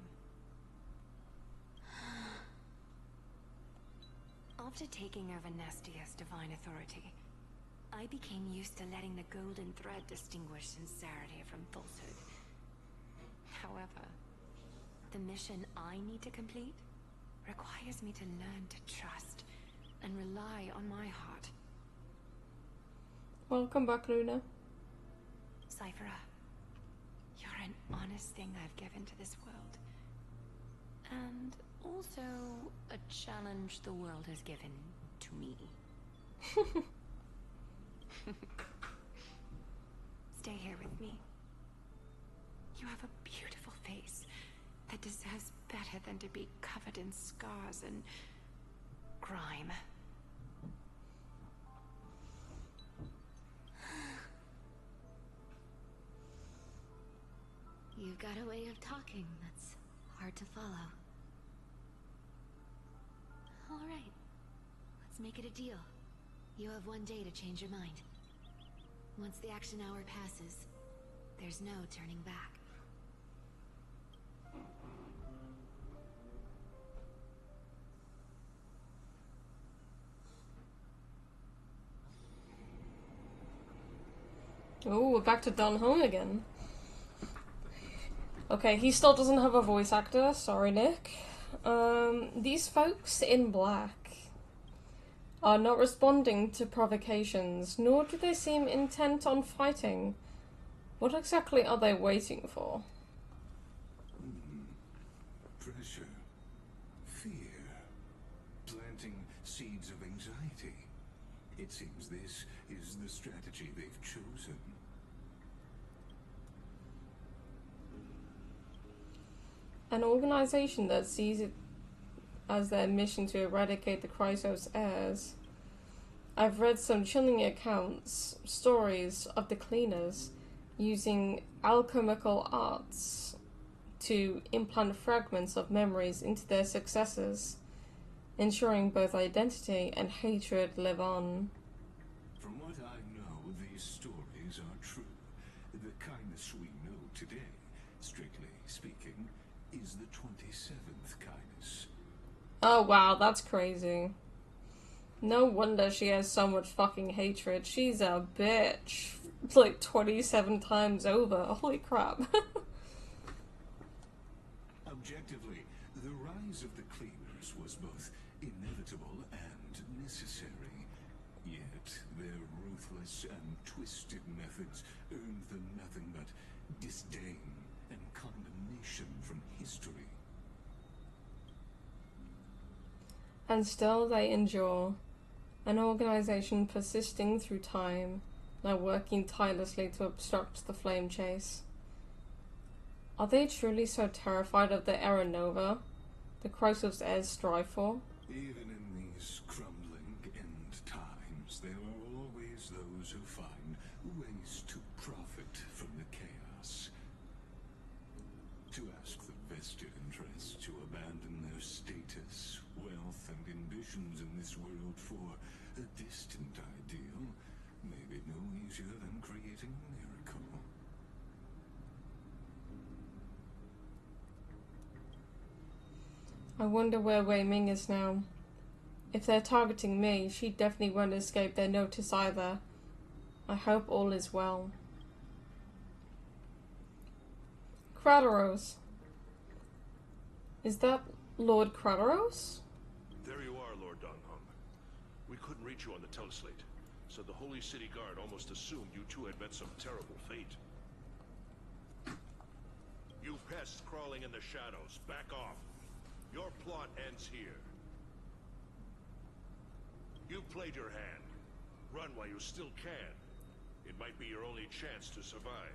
After taking over Nestia's divine authority, I became used to letting the golden thread distinguish sincerity from falsehood. However, the mission I need to complete requires me to learn to trust and rely on my heart. Welcome back, Luna. Cyphera, you're an honest thing I've given to this world. And also a challenge the world has given to me. Stay here with me. You have a beautiful face that deserves better than to be covered in scars and grime. You've got a way of talking that's hard to follow. All right, let's make it a deal. You have 1 day to change your mind. Once the action hour passes, there's no turning back. Oh, we're back to Don Home again. Okay, he still doesn't have a voice actor. Sorry, Nick. These folks in black are not responding to provocations, nor do they seem intent on fighting. What exactly are they waiting for? Pressure. Fear. Planting seeds of anxiety. It seems this is the strategy they've chosen. An organization that sees it as their mission to eradicate the Chrysos heirs. I've read some chilling accounts, stories of the cleaners using alchemical arts to implant fragments of memories into their successors, ensuring both identity and hatred live on. From what I know, these stories are true. The kindness we know today, strictly speaking, is the 27th kindness. Oh wow, that's crazy. No wonder she has so much fucking hatred. She's a bitch. Like 27 times over. Holy crap. Objectively, the rise of the cleaners was both inevitable and necessary. Yet, their ruthless and twisted methods earned them nothing but disdain and condemnation from history. And still they endure. An organization persisting through time, now working tirelessly to obstruct the flame chase. Are they truly so terrified of the Aeronova the Chrysos heirs strive for? Even in these crumbling end times, there are always those who find ways to profit from the chaos. To ask the vested interests to abandon their status, wealth, and ambitions in this world for a distant ideal may be no easier than creating a miracle. I wonder where Wei Ming is now. If they're targeting me, she definitely won't escape their notice either. I hope all is well. Kratos. Is that Lord Kratos? There you are, Lord Donghung. We couldn't reach you on the teleslate, so the Holy City Guard almost assumed you two had met some terrible fate. You pests crawling in the shadows, back off. Your plot ends here. You've played your hand. Run while you still can. It might be your only chance to survive.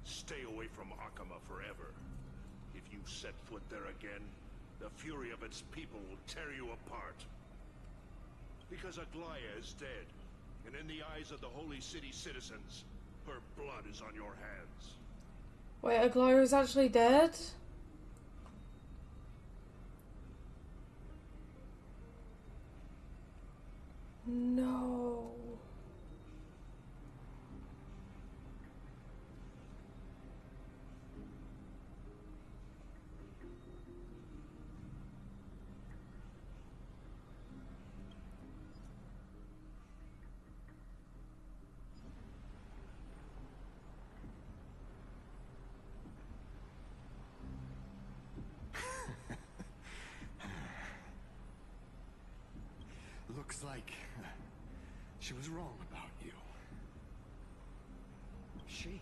Stay away from Akama forever. If you set foot there again, the fury of its people will tear you apart. Because Aglaya is dead, and in the eyes of the Holy City citizens, her blood is on your hands. Wait, Aglaya is actually dead? No. Looks like she was wrong about you. She?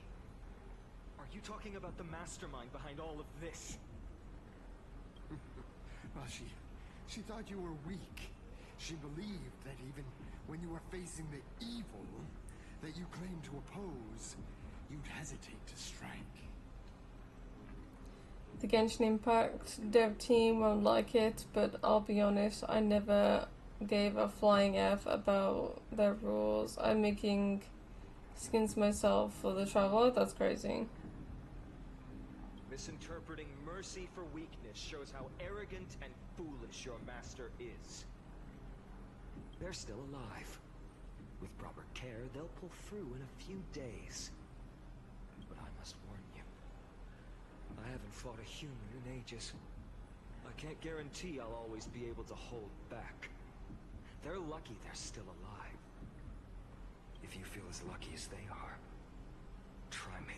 Are you talking about the mastermind behind all of this? Well, she thought you were weak. She believed that even when you were facing the evil that you claimed to oppose, you'd hesitate to strike. The Genshin Impact dev team won't like it, but I'll be honest, I never gave a flying F about their rules. I'm making skins myself for the traveler. That's crazy. Misinterpreting mercy for weakness shows how arrogant and foolish your master is. They're still alive. With proper care, they'll pull through in a few days. But I must warn you, I haven't fought a human in ages. I can't guarantee I'll always be able to hold back. They're lucky they're still alive. If you feel as lucky as they are, try me.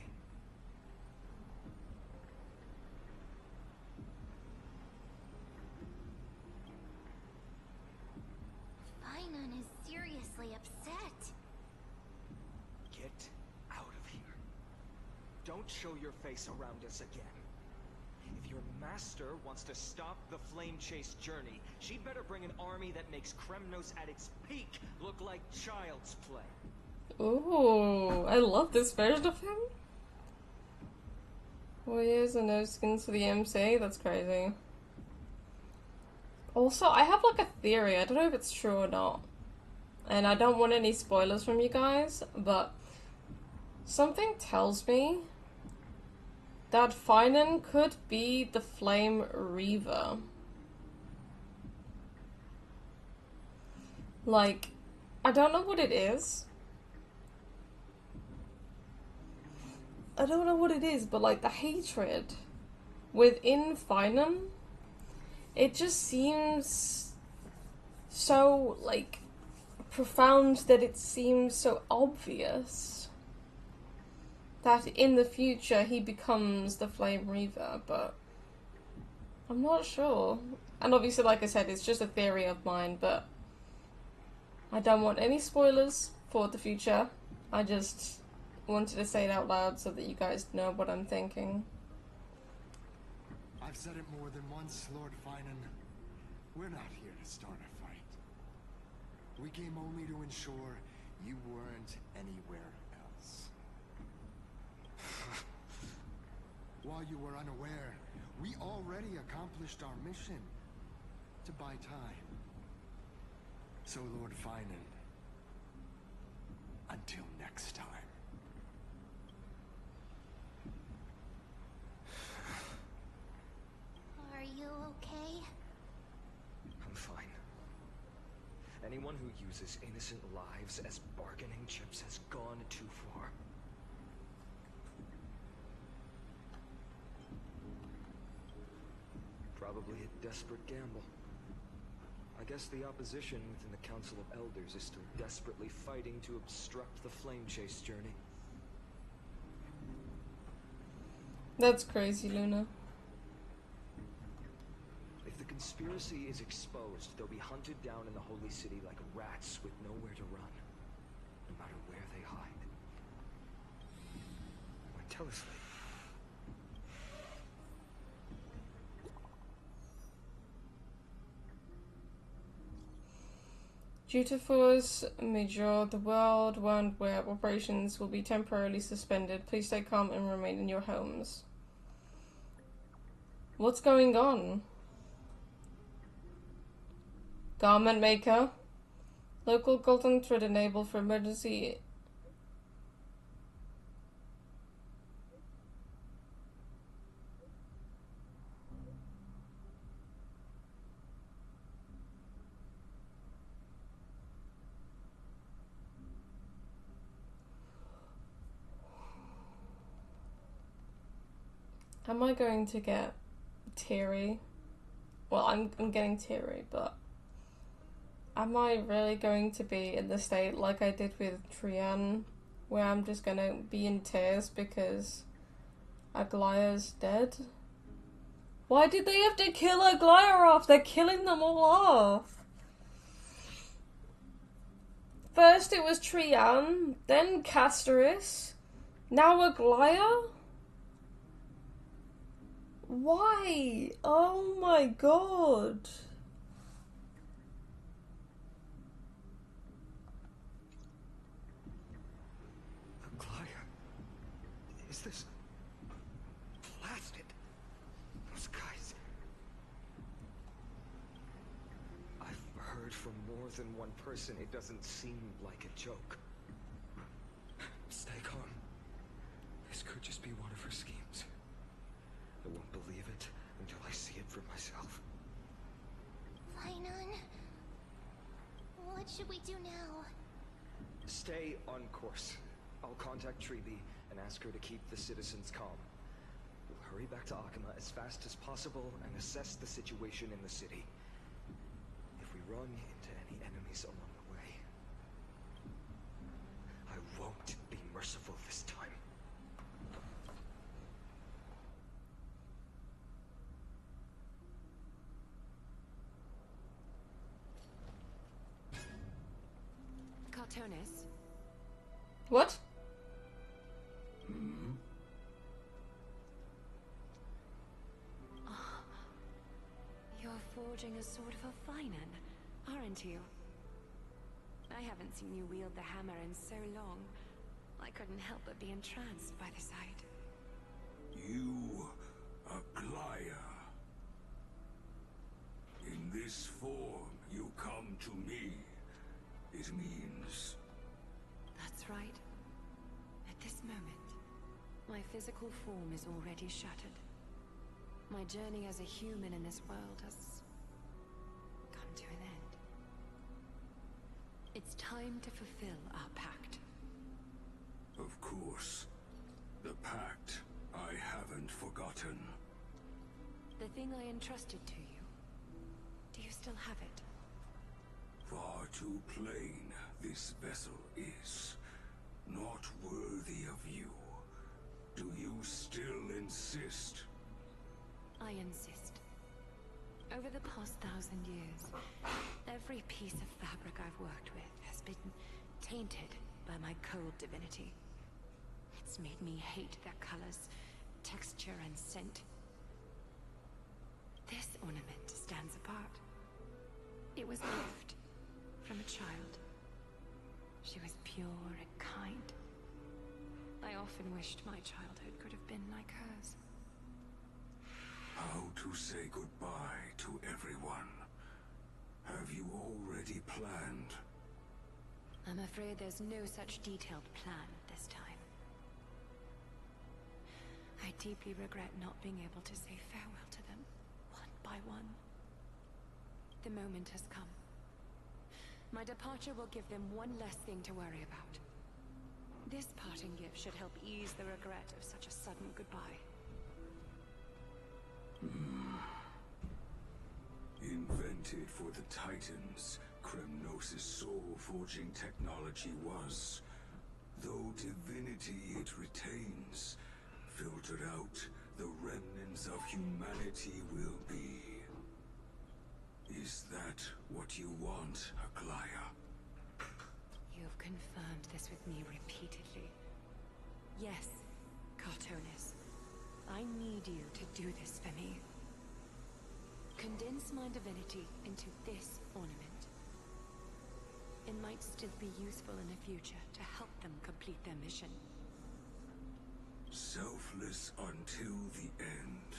don't show your face around us again. If your master wants to stop the flame chase journey, she'd better bring an army that makes Kremnos at its peak look like child's play. Ooh, I love this version of him. Warriors and no skins for the MC? That's crazy. Also, I have like a theory, I don't know if it's true or not. And I don't want any spoilers from you guys, but something tells me that Finan could be the Flame Reaver. Like, I don't know what it is. I don't know what it is, but like the hatred within Finan, it just seems so like profound that it seems so obvious that in the future he becomes the Flame Reaver, but I'm not sure. And obviously, like I said, it's just a theory of mine, but I don't want any spoilers for the future. I just wanted to say it out loud so that you guys know what I'm thinking. I've said it more than once, Lord Finan. We're not here to start a fight. We came only to ensure you weren't anywhere else. While you were unaware, we already accomplished our mission to buy time. So, Lord Finan, until next time. Are you okay? I'm fine. Anyone who uses innocent lives as bargaining chips has gone too far. Probably a desperate gamble. I guess the opposition within the Council of Elders is still desperately fighting to obstruct the flame chase journey. That's crazy, Luna. If the conspiracy is exposed, they'll be hunted down in the Holy City like rats with nowhere to run, no matter where they hide. Tell us. Due to force majeure, the world-wide web operations will be temporarily suspended. Please stay calm and remain in your homes. What's going on? Garment maker. Local golden thread enabled for emergency. Am I going to get teary? Well, I'm getting teary, but am I really going to be in the state like I did with Trian, where I'm just gonna be in tears because Aglaya's dead? Why did they have to kill Aglaya off? They're killing them all off. First it was Trian, then Castoris, now Aglaya? Why? Oh my god. Aglaya, is this blasted? Those guys. I've heard from more than one person it doesn't seem like a joke. Stay calm. This could just be one of her schemes. I won't believe it until I see it for myself. Finan, what should we do now? Stay on course. I'll contact Treeby and ask her to keep the citizens calm. We'll hurry back to Akama as fast as possible and assess the situation in the city. If we run into any enemies along the way, I won't be merciful this time. Cartonis. What? forging a sword for Finan, aren't you? I haven't seen you wield the hammer in so long. I couldn't help but be entranced by the sight. You, Aglaya. In this form, you come to me. It means... That's right. At this moment, my physical form is already shattered. My journey as a human in this world has come to an end. It's time to fulfill our pact. Of course. The pact I haven't forgotten. The thing I entrusted to you. Do you still have it? Far too plain this vessel is. Not worthy of you. Do you still insist? I insist. Over the past 1,000 years, every piece of fabric I've worked with has been tainted by my cold divinity. It's made me hate their colors, texture, and scent. This ornament stands apart. It was a gift from a child. She was pure and kind. I often wished my childhood could have been like hers. How to say goodbye to everyone? Have you already planned? I'm afraid there's no such detailed plan this time. I deeply regret not being able to say farewell to them, one by one. The moment has come. My departure will give them one less thing to worry about. This parting gift should help ease the regret of such a sudden goodbye. Invented for the Titans, Kremnos' soul-forging technology was. Though divinity it retains, filtered out, the remnants of humanity will be. Is that what you want, Aglaya? You've confirmed this with me repeatedly. Yes, Cartonis. I need you to do this for me. Condense my divinity into this ornament. It might still be useful in the future to help them complete their mission. Selfless until the end.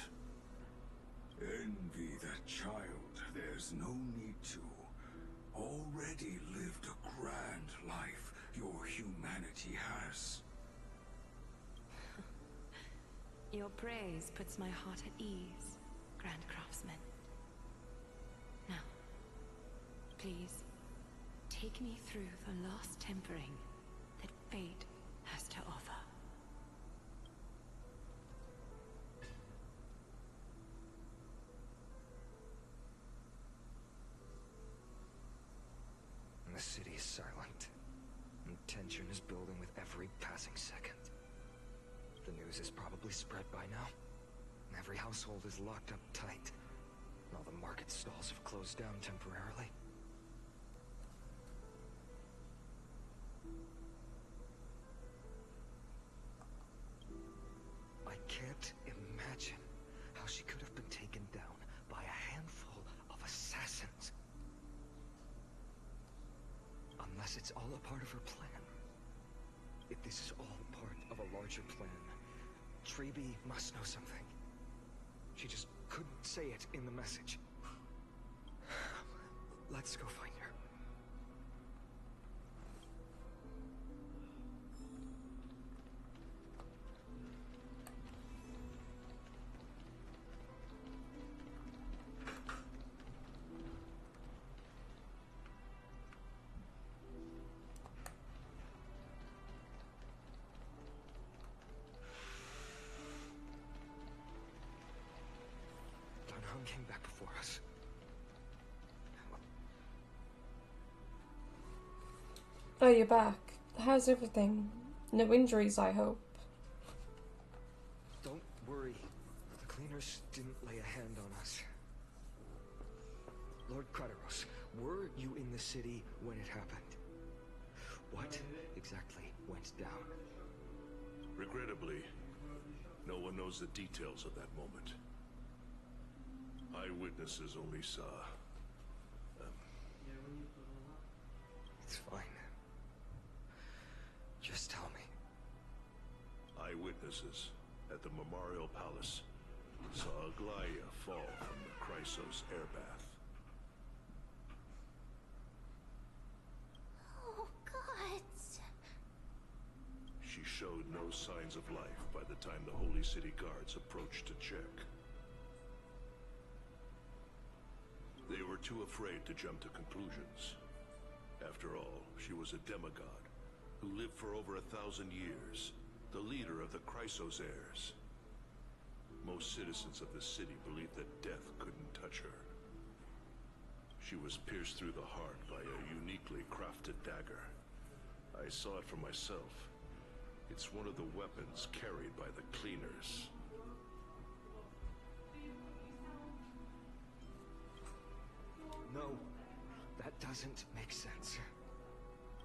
Envy that child, there's no need to. Already lived a grand life your humanity has. Your praise puts my heart at ease, Grand Craftsman. Now, please, take me through the last tempering that fate has to offer. The city is silent, and tension is building with every passing second. The news is probably spread by now. Every household is locked up tight. All the market stalls have closed down temporarily. I can't imagine how she could have been taken down by a handful of assassins. Unless it's all a part of her plan. If this is all part of a larger plan, Treeby must know something. She just couldn't say it in the message. Let's go find her. Came back before us. Oh, you're back. How's everything? No injuries, I hope. Don't worry. The cleaners didn't lay a hand on us. Lord Krateros, were you in the city when it happened? What exactly went down? Regrettably, no one knows the details of that moment. Eyewitnesses only saw... It's fine. Just tell me. Eyewitnesses at the Memorial Palace saw Aglaya fall from the Chrysos airbath. Oh, God. She showed no signs of life by the time the Holy City guards approached to check. They were too afraid to jump to conclusions. After all, she was a demigod who lived for over 1,000 years, the leader of the Chrysos heirs. Most citizens of the city believed that death couldn't touch her. She was pierced through the heart by a uniquely crafted dagger. I saw it for myself. It's one of the weapons carried by the cleaners. No, that doesn't make sense.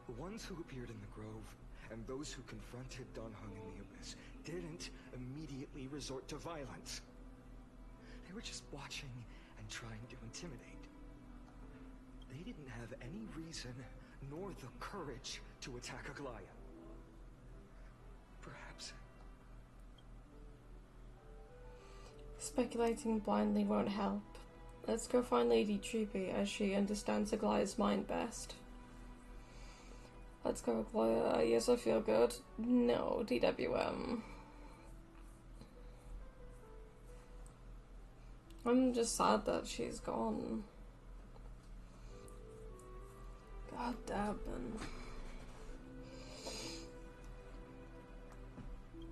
The ones who appeared in the grove and those who confronted Don Hung in the Abyss didn't immediately resort to violence. They were just watching and trying to intimidate. They didn't have any reason nor the courage to attack Aglaya. Perhaps... Speculating blindly won't help. Let's go find Lady Troopy, as she understands Aglaya's mind best. Let's go, Aglaya. Yes, I feel good. No, DWM. I'm just sad that she's gone. God damn it.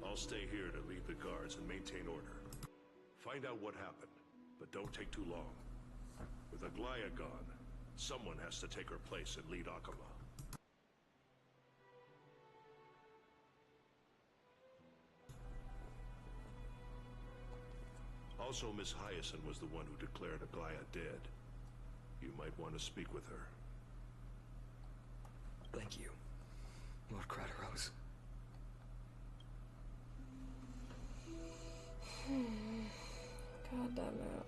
I'll stay here to lead the guards and maintain order. Find out what happened, but don't take too long. With Aglaya gone, someone has to take her place and lead Akama. Also, Miss Hyacinth was the one who declared Aglaya dead. You might want to speak with her. Thank you, Lord Crateros. God damn it.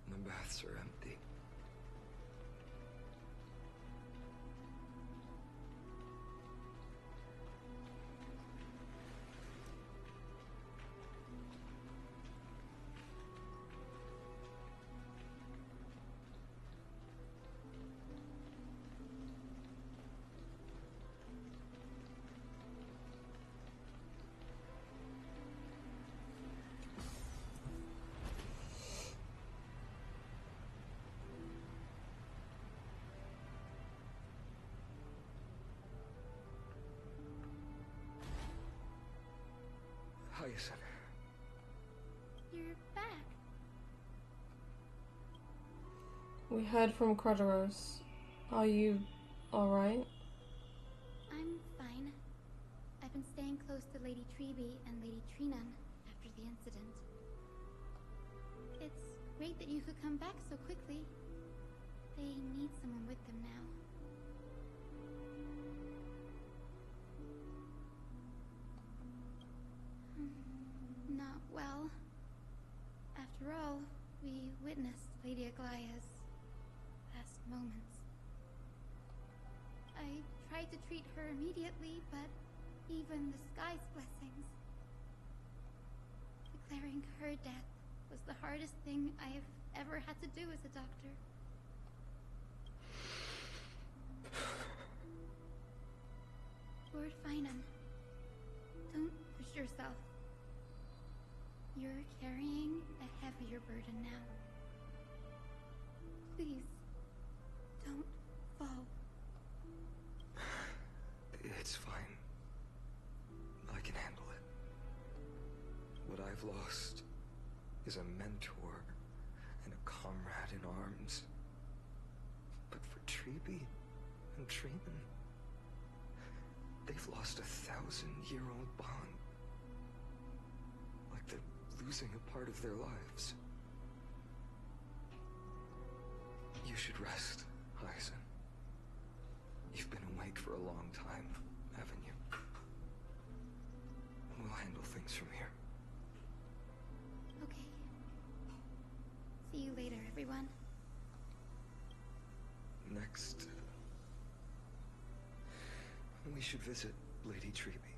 The baths are empty. Hyacinth. You're back. We heard from Crateros. Are you alright? I'm fine. I've been staying close to Lady Treby and Lady Trinan after the incident. It's great that you could come back so quickly. They need someone with them now. Not well. After all, we witnessed Lady Aglaya's last moments. I tried to treat her immediately, but even the sky's blessings. Declaring her death was the hardest thing I have ever had to do as a doctor. Lord Finan, don't push yourself. You're carrying a heavier burden now. Please, don't fall. It's fine. I can handle it. What I've lost is a mentor and a comrade in arms. But for Treby and Trinan, They've lost a 1,000-year-old bond. Like they're losing a part of their lives. You should rest, Hyacin. You've been awake for a long time, haven't you? We'll handle things from here. Okay. See you later, everyone. Next, we should visit Lady Treby.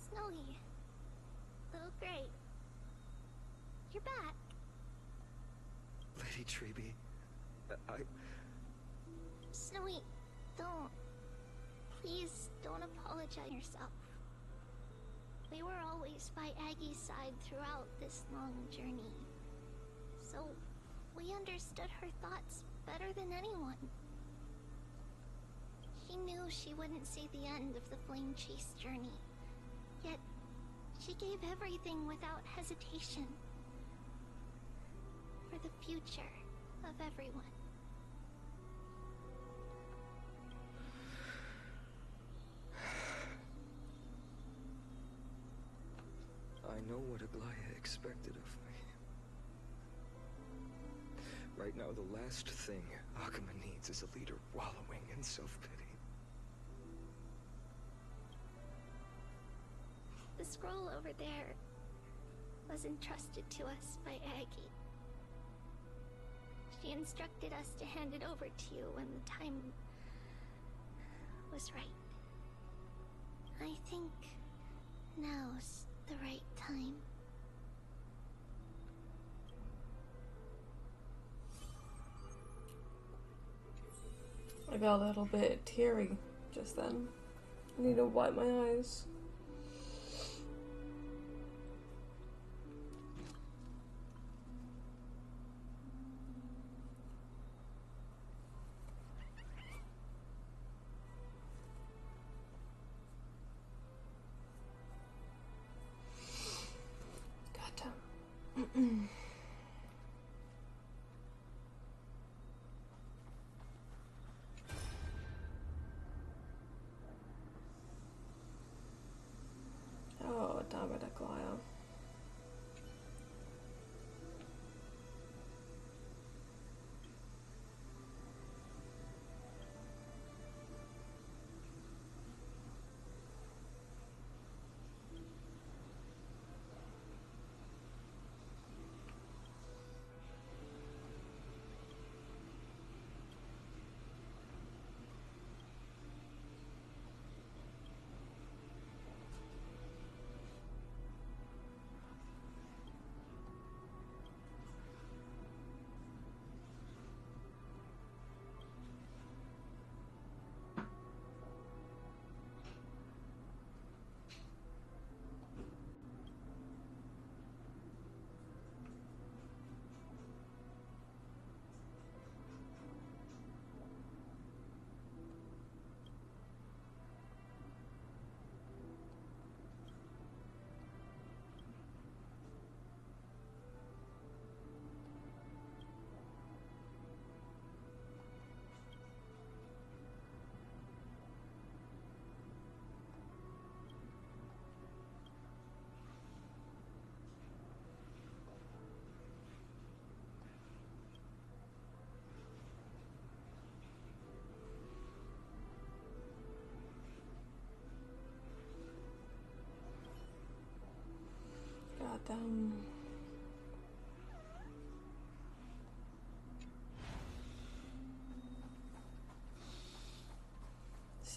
Snowy. Little Gray. You're back. Lady Treby, Snowy, don't. Please don't apologize yourself. We were always by Aggie's side throughout this long journey. So, we understood her thoughts better than anyone. She knew she wouldn't see the end of the Flame Chase journey. Yet, she gave everything without hesitation. For the future of everyone. I know what Aglaya expected of me. Right now, the last thing Akuma needs is a leader wallowing in self-pity. The scroll over there was entrusted to us by Aggie. She instructed us to hand it over to you when the time was right. I think now's the right time. I got a little bit teary just then. I need to wipe my eyes.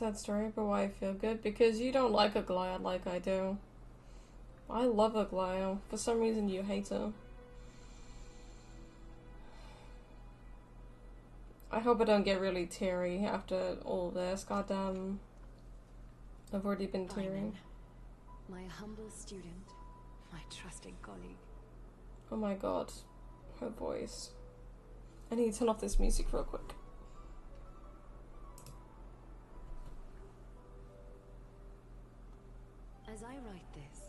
Sad story, but why I feel good? Because you don't like a Goliath like I do. I love a Goliath. For some reason you hate her. I hope I don't get really teary after all this. Goddamn. I've already been tearing. My humble student, my trusting colleague. Oh my god. Her voice. I need to turn off this music real quick. As I write this,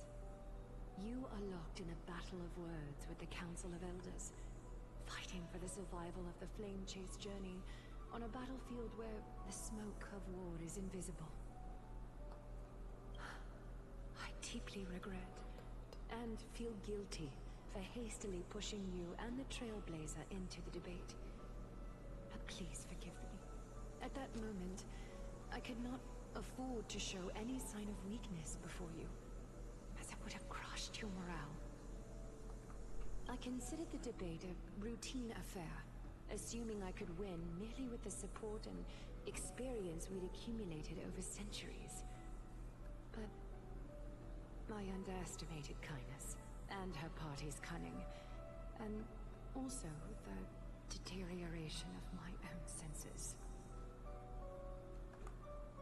you are locked in a battle of words with the Council of Elders, fighting for the survival of the flame-chased journey on a battlefield where the smoke of war is invisible. I deeply regret and feel guilty for hastily pushing you and the Trailblazer into the debate. But please forgive me. At that moment, I could not afford to show any sign of weakness before you, as it would have crushed your morale. I considered the debate a routine affair, assuming I could win merely with the support and experience we'd accumulated over centuries. But I underestimated kindness and her party's cunning, and also the deterioration of my own senses.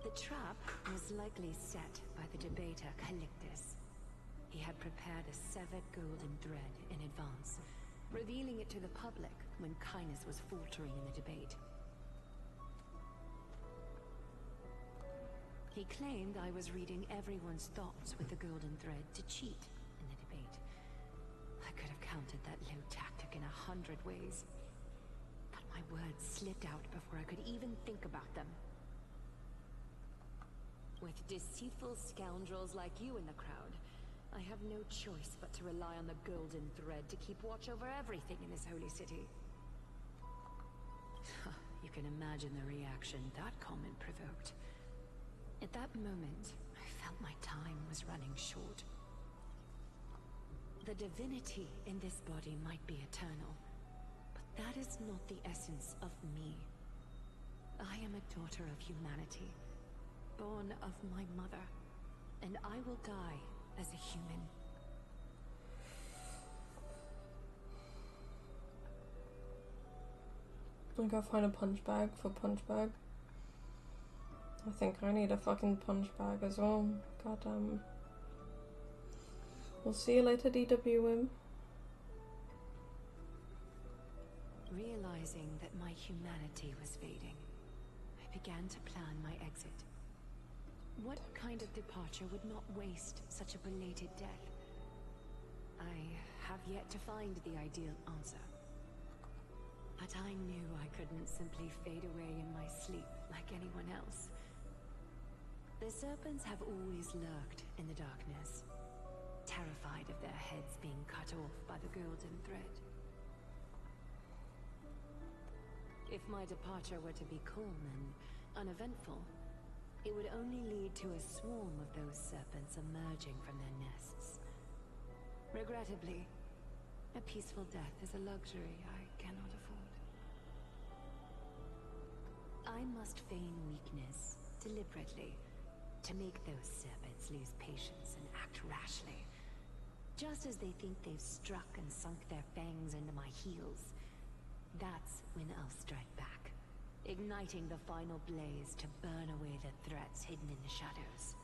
The trap was likely set by the debater Calictus. He had prepared a severed golden thread in advance, revealing it to the public when kindness was faltering in the debate. He claimed I was reading everyone's thoughts with the golden thread to cheat in the debate. I could have countered that low tactic in 100 ways, but my words slipped out before I could even think about them. With deceitful scoundrels like you in the crowd, I have no choice but to rely on the golden thread to keep watch over everything in this holy city. You can imagine the reaction that comment provoked. At that moment, I felt my time was running short. The divinity in this body might be eternal, but that is not the essence of me. I am a daughter of humanity, born of my mother, and I will die as a human. I gotta find a punch bag for punch bag. I think I need a fucking punch bag as well. Goddamn. We'll see you later, DWM. Realizing that my humanity was fading, I began to plan my exit. What kind of departure would not waste such a belated death? I have yet to find the ideal answer. But I knew I couldn't simply fade away in my sleep like anyone else. The serpents have always lurked in the darkness, terrified of their heads being cut off by the golden thread. If my departure were to be calm and uneventful, it would only lead to a swarm of those serpents emerging from their nests. Regrettably, a peaceful death is a luxury I cannot afford. I must feign weakness deliberately to make those serpents lose patience and act rashly. Just as they think they've struck and sunk their fangs into my heels, that's when I'll strike back, igniting the final blaze to burn away the threats hidden in the shadows.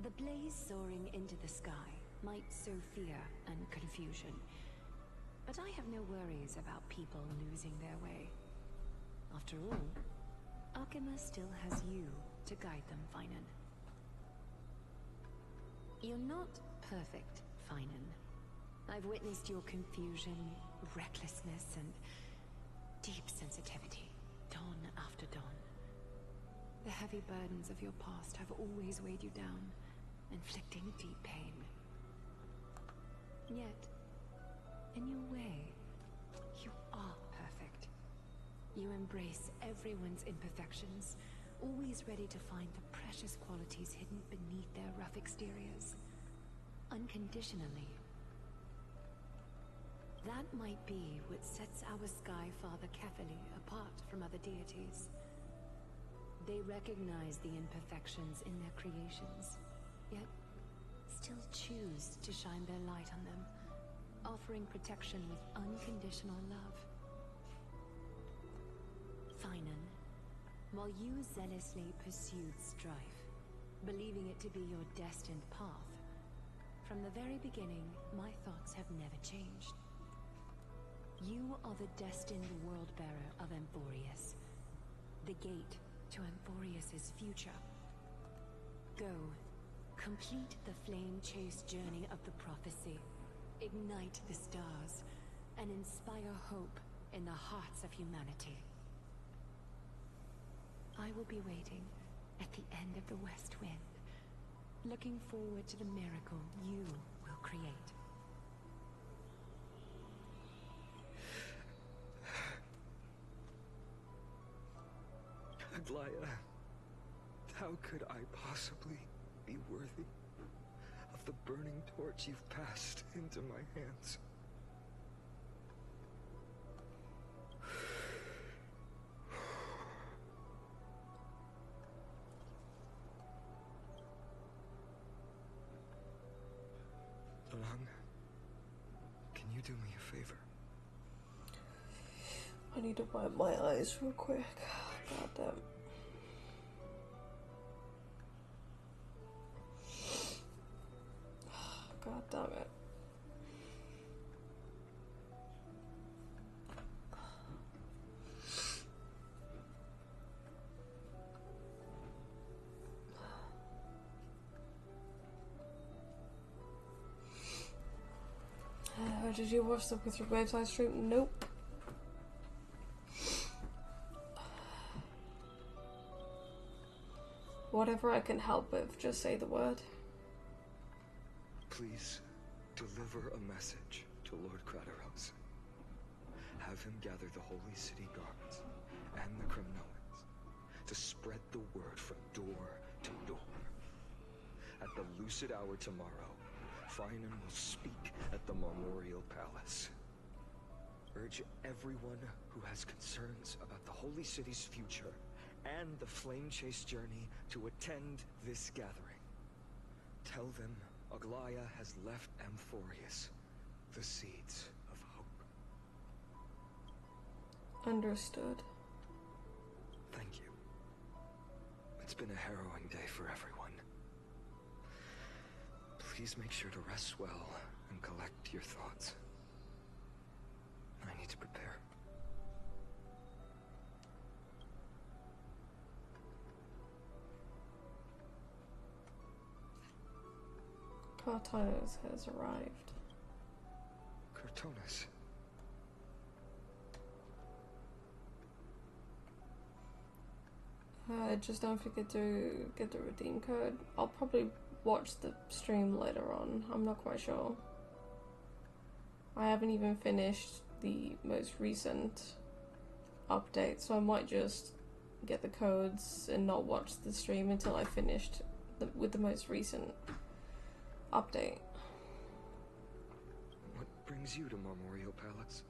The blaze soaring into the sky might sow fear and confusion, but I have no worries about people losing their way. After all, Alchema still has you to guide them, Finan. You're not perfect, Finan. I've witnessed your confusion, recklessness, and deep sensitivity, dawn after dawn. The heavy burdens of your past have always weighed you down, inflicting deep pain. Yet, in your way, you are perfect. You embrace everyone's imperfections, always ready to find the precious qualities hidden beneath their rough exteriors. Unconditionally. That might be what sets our Sky Father Catholi apart from other deities. They recognize the imperfections in their creations, yet still choose to shine their light on them, offering protection with unconditional love. Finan, while you zealously pursued strife, believing it to be your destined path, from the very beginning, my thoughts have never changed. You are the destined world-bearer of Amphorius, the gate to Amphorius's future. Go, complete the flame-chased journey of the prophecy, ignite the stars, and inspire hope in the hearts of humanity. I will be waiting at the end of the West Wind, looking forward to the miracle you will create. Aglaya, how could I possibly be worthy of the burning torch you've passed into my hands? Along, can you do me a favor? I need to wipe my eyes real quick. God damn. God damn it. Did you watch the with your website stream? Nope. Whatever I can help with, just say the word. Please deliver a message to Lord Crateros. Have him gather the holy city guards and the Kremnoans to spread the word from door to door. At the lucid hour tomorrow, Finan will speak at the Memorial Palace. Urge everyone who has concerns about the holy city's future and the flame chase journey to attend this gathering. Tell them Aglaya has left Amphorius the seeds of hope. Understood. Thank you. It's been a harrowing day for everyone. Please make sure to rest well and collect your thoughts. I need to prepare. Cartonis has arrived. Cartonis. Just don't forget to get the redeem code. I'll probably watch the stream later on. I'm not quite sure. I haven't even finished the most recent update, so I might just get the codes and not watch the stream until I finished with the most recent update. What brings you to Memorial Palace?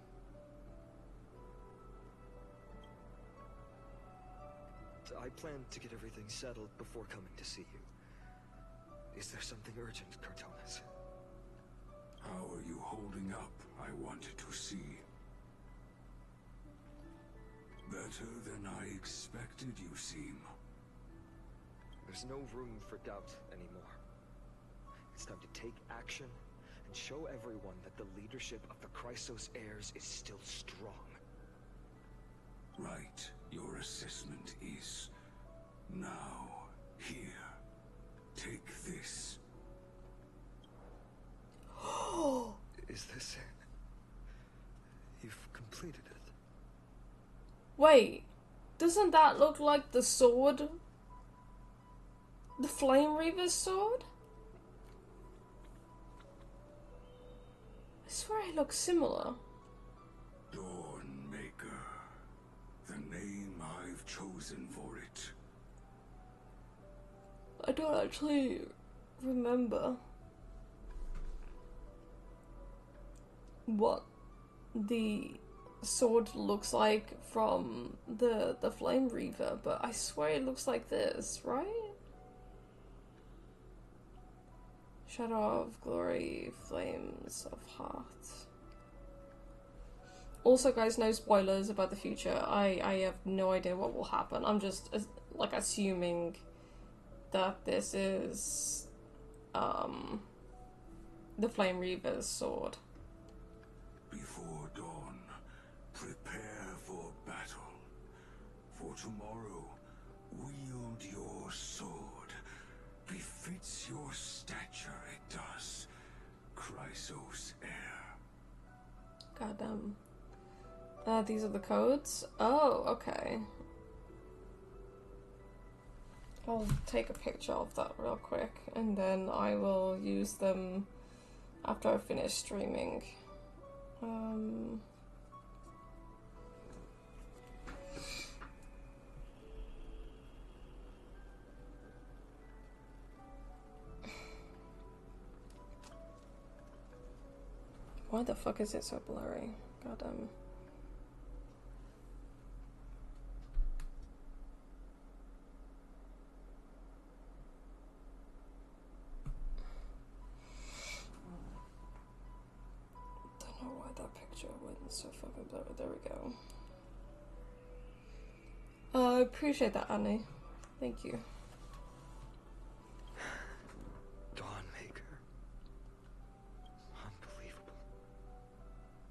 I plan to get everything settled before coming to see you. Is there something urgent, Cartonis? How are you holding up, I wanted to see. Better than I expected, you seem. There's no room for doubt anymore. It's time to take action and show everyone that the leadership of the Chrysos heirs is still strong. Right. Your assessment is now here. Take this. Is this it? You've completed it. Wait, doesn't that look like the sword? The Flame Reaver's sword? I swear it looks similar. Dawnmaker. The name I've chosen for it. I don't actually remember what the sword looks like from the Flame Reaver, but I swear it looks like this, right? Shadow of Glory, Flames of Heart. Also, guys, no spoilers about the future. I have no idea what will happen. I'm just like assuming that this is the Flame Reaver's sword. Before dawn, prepare for battle. For tomorrow, wield your sword. Befits your stature, it does. Chrysos heir. Goddamn. These are the codes? Oh, okay. I'll take a picture of that real quick, and then I will use them after I finish streaming. Why the fuck is it so blurry? Goddamn. Don't know why that picture went so fucking blurry. There we go. I appreciate that, Annie. Thank you. Dawnmaker. Unbelievable.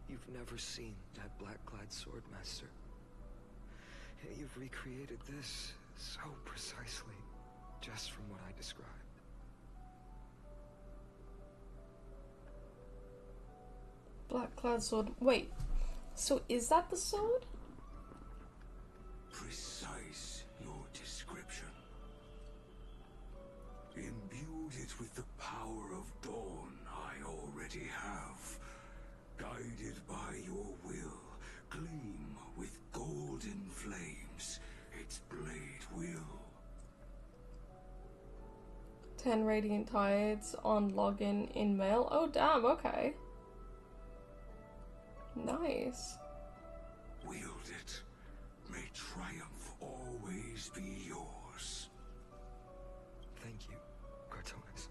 You've never seen that black-clad swordmaster. Yet you've recreated this so precisely, just from what I described. Black-clad sword. Wait, so is that the sword? Precise your description. Imbued it with the power of dawn I already have. Guided by your will, gleam with golden flames. Its blade will. 10 radiant tides on login in mail. Oh damn, okay. Nice. Wield it. May triumph always be yours. Thank you, Cartonis.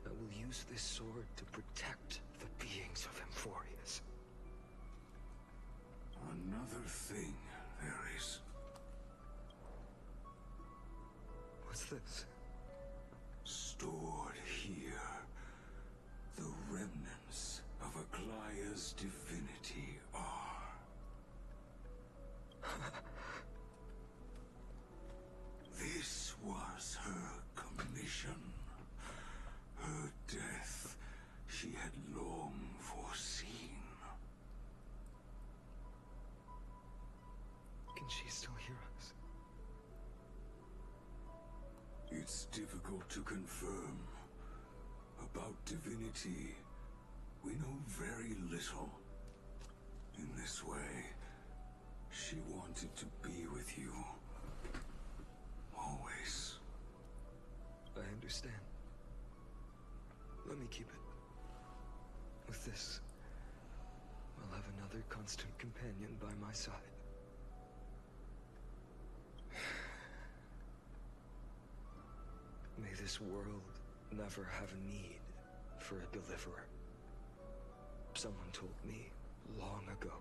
I will use this sword to protect the beings of Emphorius. Another thing there is. What's this? Stored here, the remnants of Aglaya's divinity are. This was her commission. Her death she had long foreseen. Can she still hear us? It's difficult to confirm. About divinity, we know very little. In this way, she wanted to be with you. Always. I understand. Let me keep it. With this, I'll have another constant companion by my side. May this world never have a need for a deliverer. Someone told me long ago.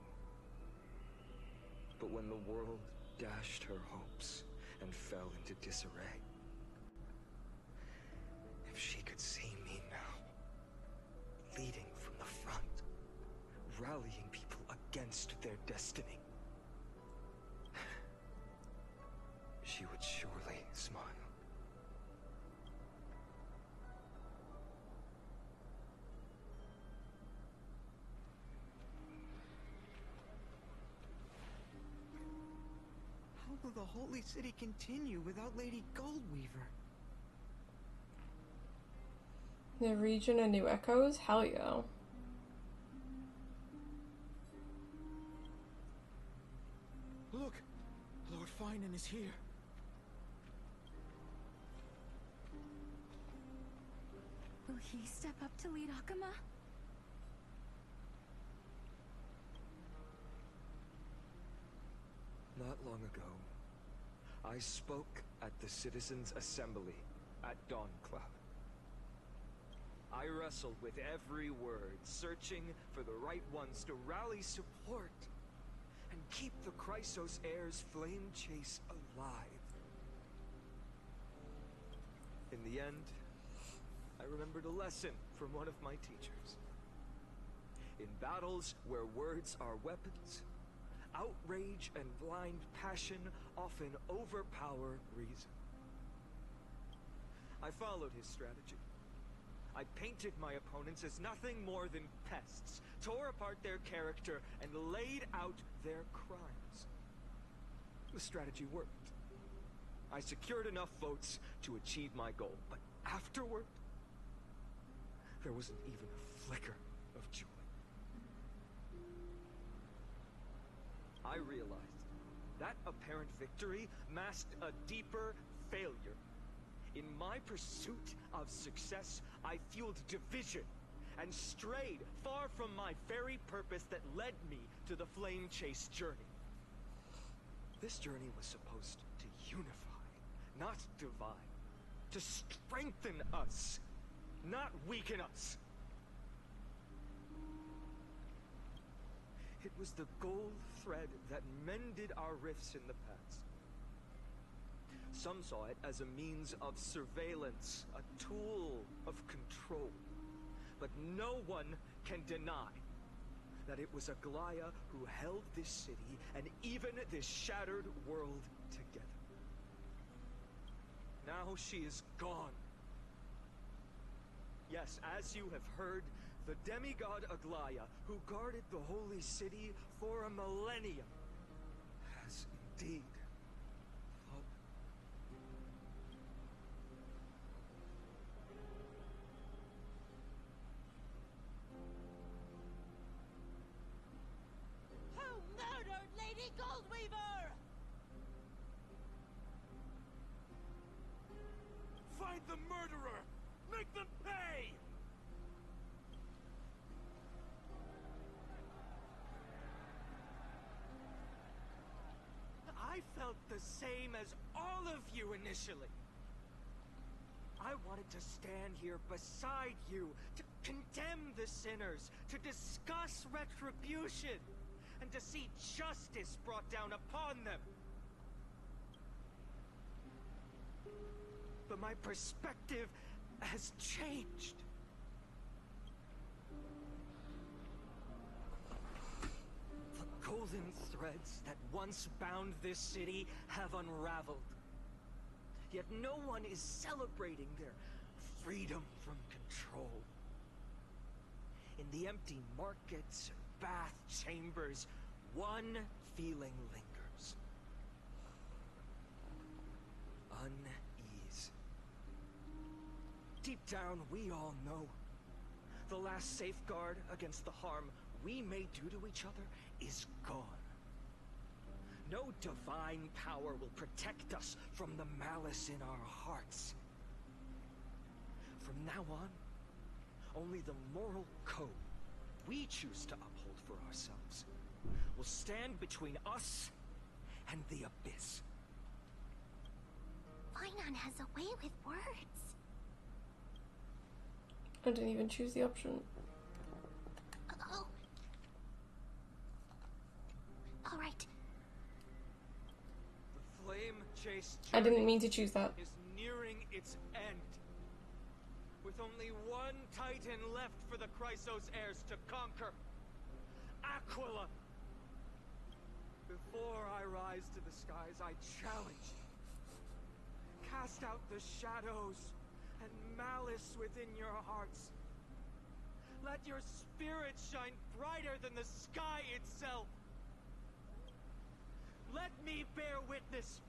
But when the world dashed her hopes and fell into disarray, if she could see me now, leading from the front, rallying people against their destiny, she would surely smile. How will the Holy City continue without Lady Goldweaver? The region and new echoes? Hell yeah. Look! Lord Finan is here. Will he step up to lead Akama? Not long ago, I spoke at the Citizens' Assembly at Dawncloud. I wrestled with every word, searching for the right ones to rally support and keep the Chrysos heirs' flame chase alive. In the end, I remembered a lesson from one of my teachers. In battles where words are weapons, outrage and blind passion often overpower reason. I followed his strategy. I painted my opponents as nothing more than pests, tore apart their character, and laid out their crimes. The strategy worked. I secured enough votes to achieve my goal, but afterward, there wasn't even a flicker of joy. I realized that apparent victory masked a deeper failure. In my pursuit of success, I fueled division and strayed far from my very purpose that led me to the flame chase journey. This journey was supposed to unify, not divide, to strengthen us, not weaken us. It was the gold thread that mended our rifts in the past. Some saw it as a means of surveillance, a tool of control. But no one can deny that it was Aglaya who held this city and even this shattered world together. Now she is gone. Yes, as you have heard, the demigod Aglaya, who guarded the holy city for a millennium, has indeed fallen. Who murdered Lady Goldweaver? Find the murderer! Make them pay! I felt the same as all of you initially. I wanted to stand here beside you, to condemn the sinners, to discuss retribution, and to see justice brought down upon them. But my perspective has changed. The golden threads that once bound this city have unraveled. Yet no one is celebrating their freedom from control. In the empty markets and bath chambers, one feeling lingers. Unease. Deep down, we all know the last safeguard against the harm we may do to each other is gone. No divine power will protect us from the malice in our hearts. From now on, only the moral code we choose to uphold for ourselves will stand between us and the abyss. Finon has a way with words. I didn't even choose the option. Oh. All right. The flame chase I didn't mean to choose that. is nearing its end. With only one titan left for the Chrysos heirs to conquer. Aquila! Before I rise to the skies, I challenge you. Cast out the shadows and malice within your hearts. Let your spirit shine brighter than the sky itself. Let me bear witness.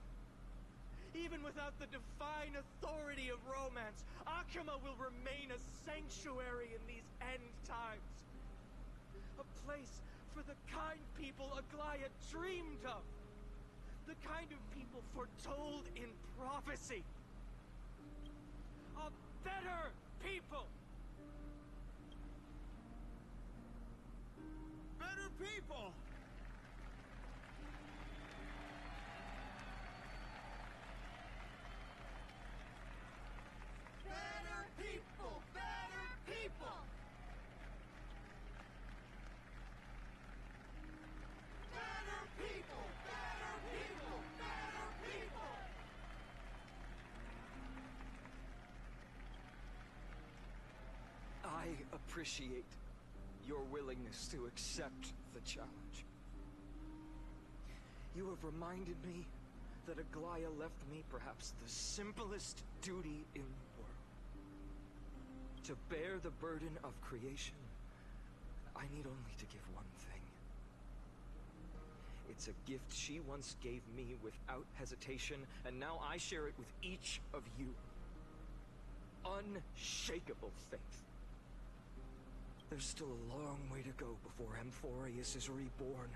Even without the divine authority of romance, Akama will remain a sanctuary in these end times. A place for the kind people Aglaya dreamed of. The kind of people foretold in prophecy. A better people! Better people! appreciate your willingness to accept the challenge. You have reminded me that Aglaya left me perhaps the simplest duty in the world. To bear the burden of creation, I need only to give one thing. It's a gift she once gave me without hesitation, and now I share it with each of you. Unshakable faith. There's still a long way to go before Amphorius is reborn.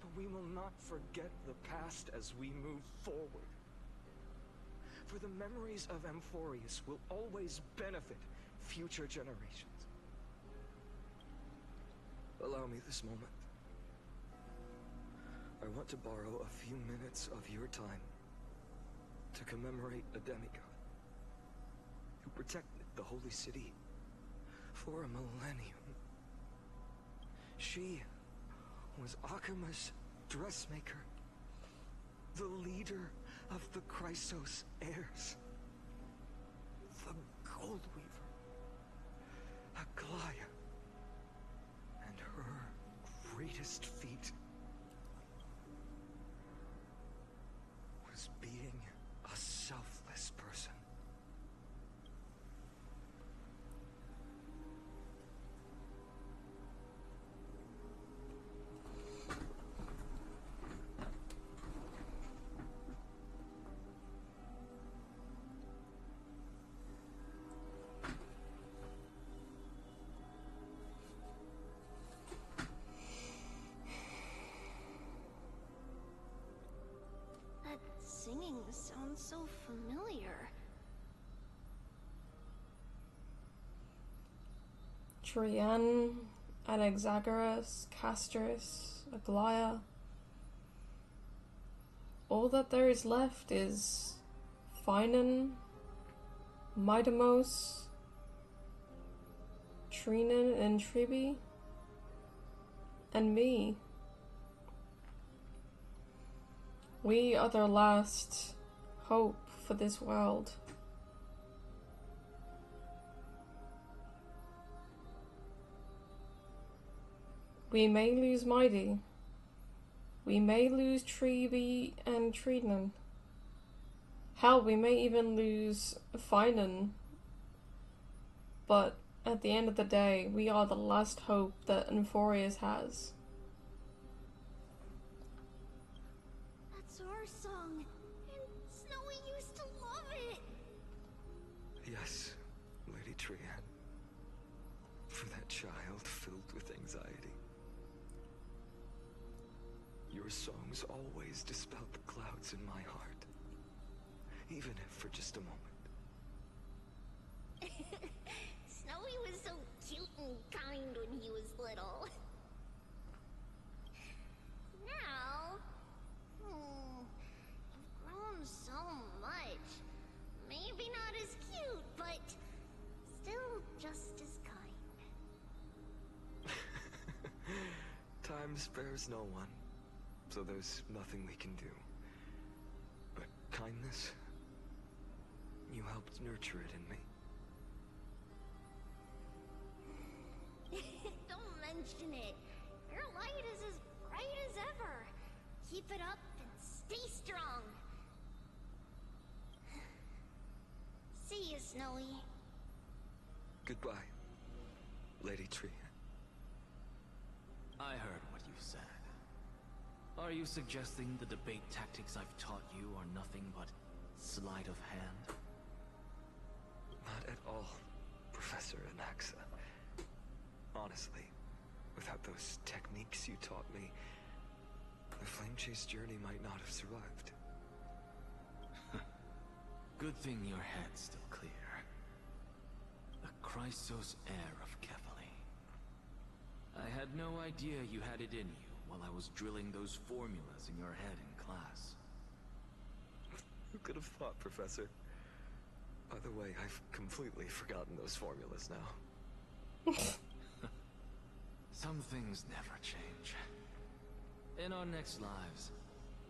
But we will not forget the past as we move forward. For the memories of Amphorius will always benefit future generations. Allow me this moment. I want to borrow a few minutes of your time to commemorate a demigod who protected the Holy City for a millennium. She was Akima's dressmaker, the leader of the Chrysos heirs, the Gold Weaver, Aglaya, and her greatest feat was being a selfless person. That singing sounds so familiar. Trian, Anaxagoras, Castris, Aglaya. All that there is left is Finan, Midamos, Trinan and Tribi, and me. We are the last hope for this world. We may lose Mighty. We may lose Tribi and Trinan. Hell, we may even lose Finan. But at the end of the day, we are the last hope that Amphorius has. That's our song, and Snowy used to love it. Yes, Lady Trian. For that child filled with anxiety. Your songs always dispelled the clouds in my heart. Even if for just a moment. Snowy was so cute and kind when he was little. Now, you've grown so much. Maybe not as cute, but still just as kind. Time spares no one, so there's nothing we can do. But kindness, you helped nurture it in me. Don't mention it. Your light is as bright as ever. Keep it up and stay strong. See you, Snowy. Goodbye, Lady Trian. I heard what you said. Are you suggesting the debate tactics I've taught you are nothing but sleight of hand? Not at all, Professor Anaxa. Honestly, without those techniques you taught me, the Flame Chase journey might not have survived. Good thing your head's still clear. The Chrysos heir of Kefali. I had no idea you had it in you while I was drilling those formulas in your head in class. Who could have thought, Professor? By the way, I've completely forgotten those formulas now. Some things never change. In our next lives,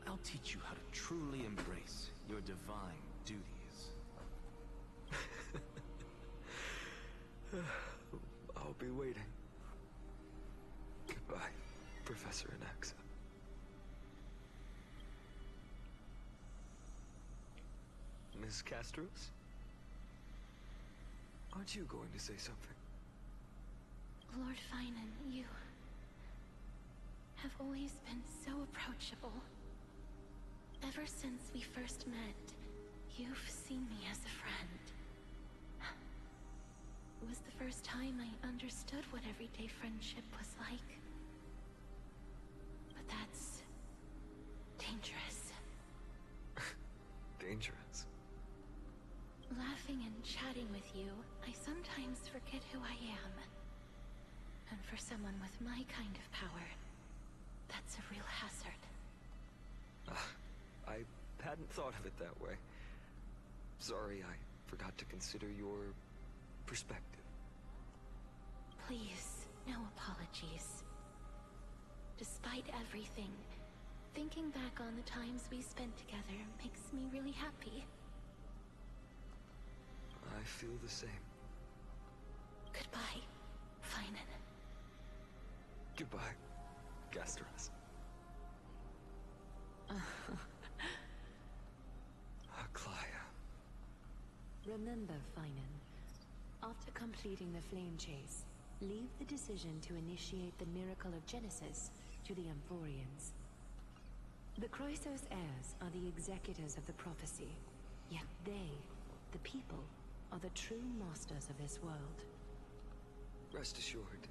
I'll teach you how to truly embrace your divine duties. be waiting. Goodbye, Professor Anaxa. Miss Castros? Aren't you going to say something? Lord Finan, you have always been so approachable. Ever since we first met, you've seen me as a friend. It was the first time I understood what everyday friendship was like. But that's dangerous. Dangerous? Laughing and chatting with you, I sometimes forget who I am. And for someone with my kind of power, that's a real hazard. I hadn't thought of it that way. Sorry, I forgot to consider your perspective. Please, no apologies. Despite everything, thinking back on the times we spent together makes me really happy. I feel the same. Goodbye, Finan. Goodbye, Gasteros. Claya. Remember, Finan, after completing the flame chase, leave the decision to initiate the miracle of Genesis to the Amphorians. The Chrysos heirs are the executors of the prophecy, yet they, the people, are the true masters of this world. Rest assured,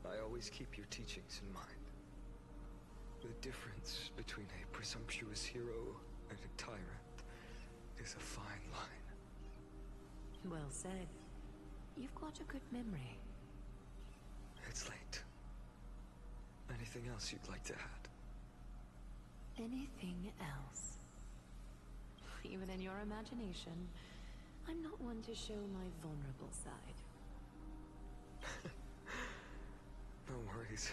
I always keep your teachings in mind. The difference between a presumptuous hero and a tyrant is a fine line. Well said. You've got a good memory. It's late. Anything else you'd like to add? Anything else? Even in your imagination, I'm not one to show my vulnerable side. No worries.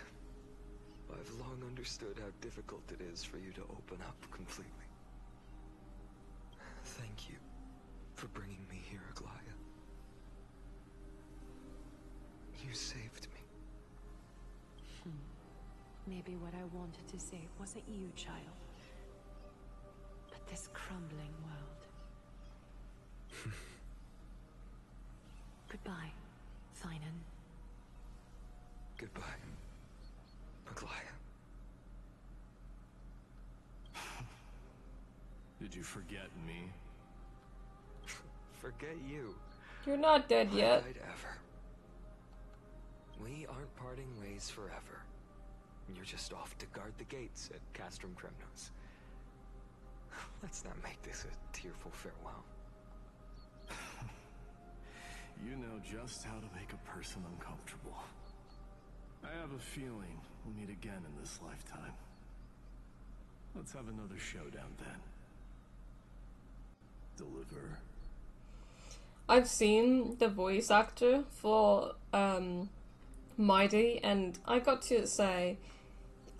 I've long understood how difficult it is for you to open up completely. Thank you for bringing me here, Aglaya. You saved me. Maybe what I wanted to say wasn't you, child, but this crumbling world. Goodbye, Finan. Goodbye, Aglaya. Did you forget me? Forget you. You're not dead yet. I'd ever. We aren't parting ways forever. You're just off to guard the gates at Castrum Kremnos. Let's not make this a tearful farewell. You know just how to make a person uncomfortable. I have a feeling we'll meet again in this lifetime. Let's have another showdown then. Deliver. I've seen the voice actor for Mighty, and I got to say,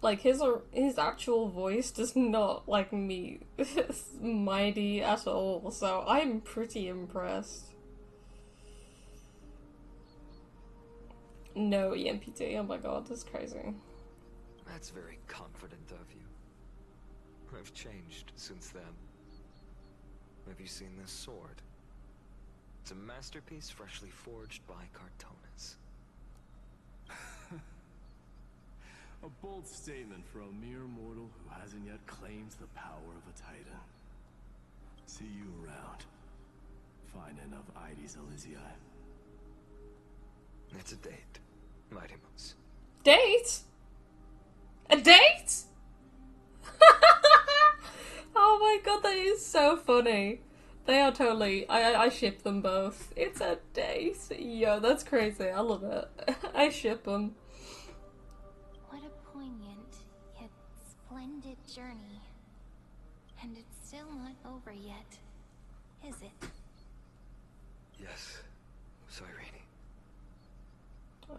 like, his actual voice does not like me Mighty at all, so I'm pretty impressed. No EMPD, oh my god, that's crazy. That's very confident of you. I've changed since then. Have you seen this sword? It's a masterpiece freshly forged by Cartonis. A bold statement for a mere mortal who hasn't yet claimed the power of a titan. See you around. Finan of Ides Elysiae. It's a date, Mightymouse. Date? A date? Oh my god, that is so funny. They are totally, I ship them both. It's a date. Yo, that's crazy. I love it. I ship them. What a poignant, yet splendid journey. And it's still not over yet, is it? Yes, Cyrene.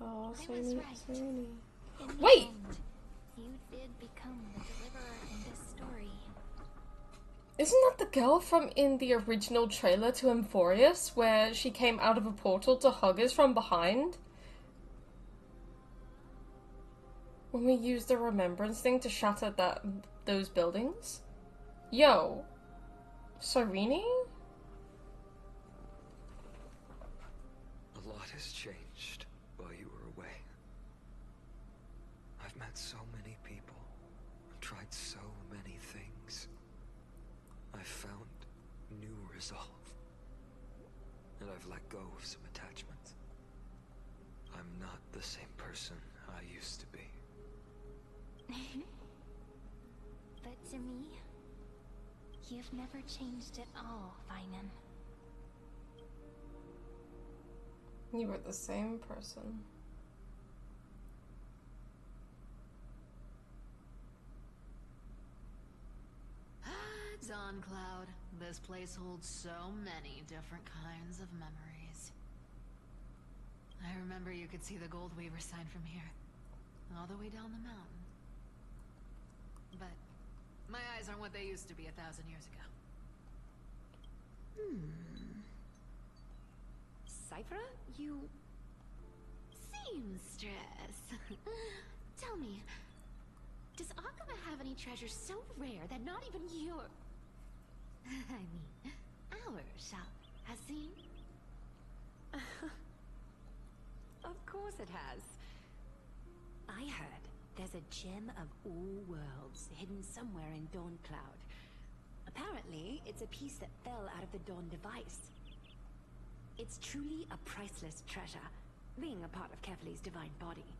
Oh, I was Cyrene, right. Cyrene. In the Wait! end, you did become the deliverer in this story. Isn't that the girl from in the original trailer to Amphorius, where she came out of a portal to hug us from behind? when we used the remembrance thing to shatter those buildings? Yo, Serene? A lot has changed while you were away. I've met so many people. I've tried so many things. I've found new resolve. And I've let go of some attachments. I'm not the same person I used to be. But to me, you've never changed at all, Vinan. You were the same person. Dawn Cloud. This place holds so many different kinds of memories. I remember you could see the Gold Weaver sign from here, all the way down the mountain. But my eyes aren't what they used to be 1,000 years ago. Cypher, you... Seamstress. Tell me, does Akama have any treasures so rare that not even your... I mean, our shop has seen? Of course it has. I heard there's a gem of all worlds hidden somewhere in Dawn Cloud. Apparently, it's a piece that fell out of the Dawn device. It's truly a priceless treasure, being a part of Kefali's divine body.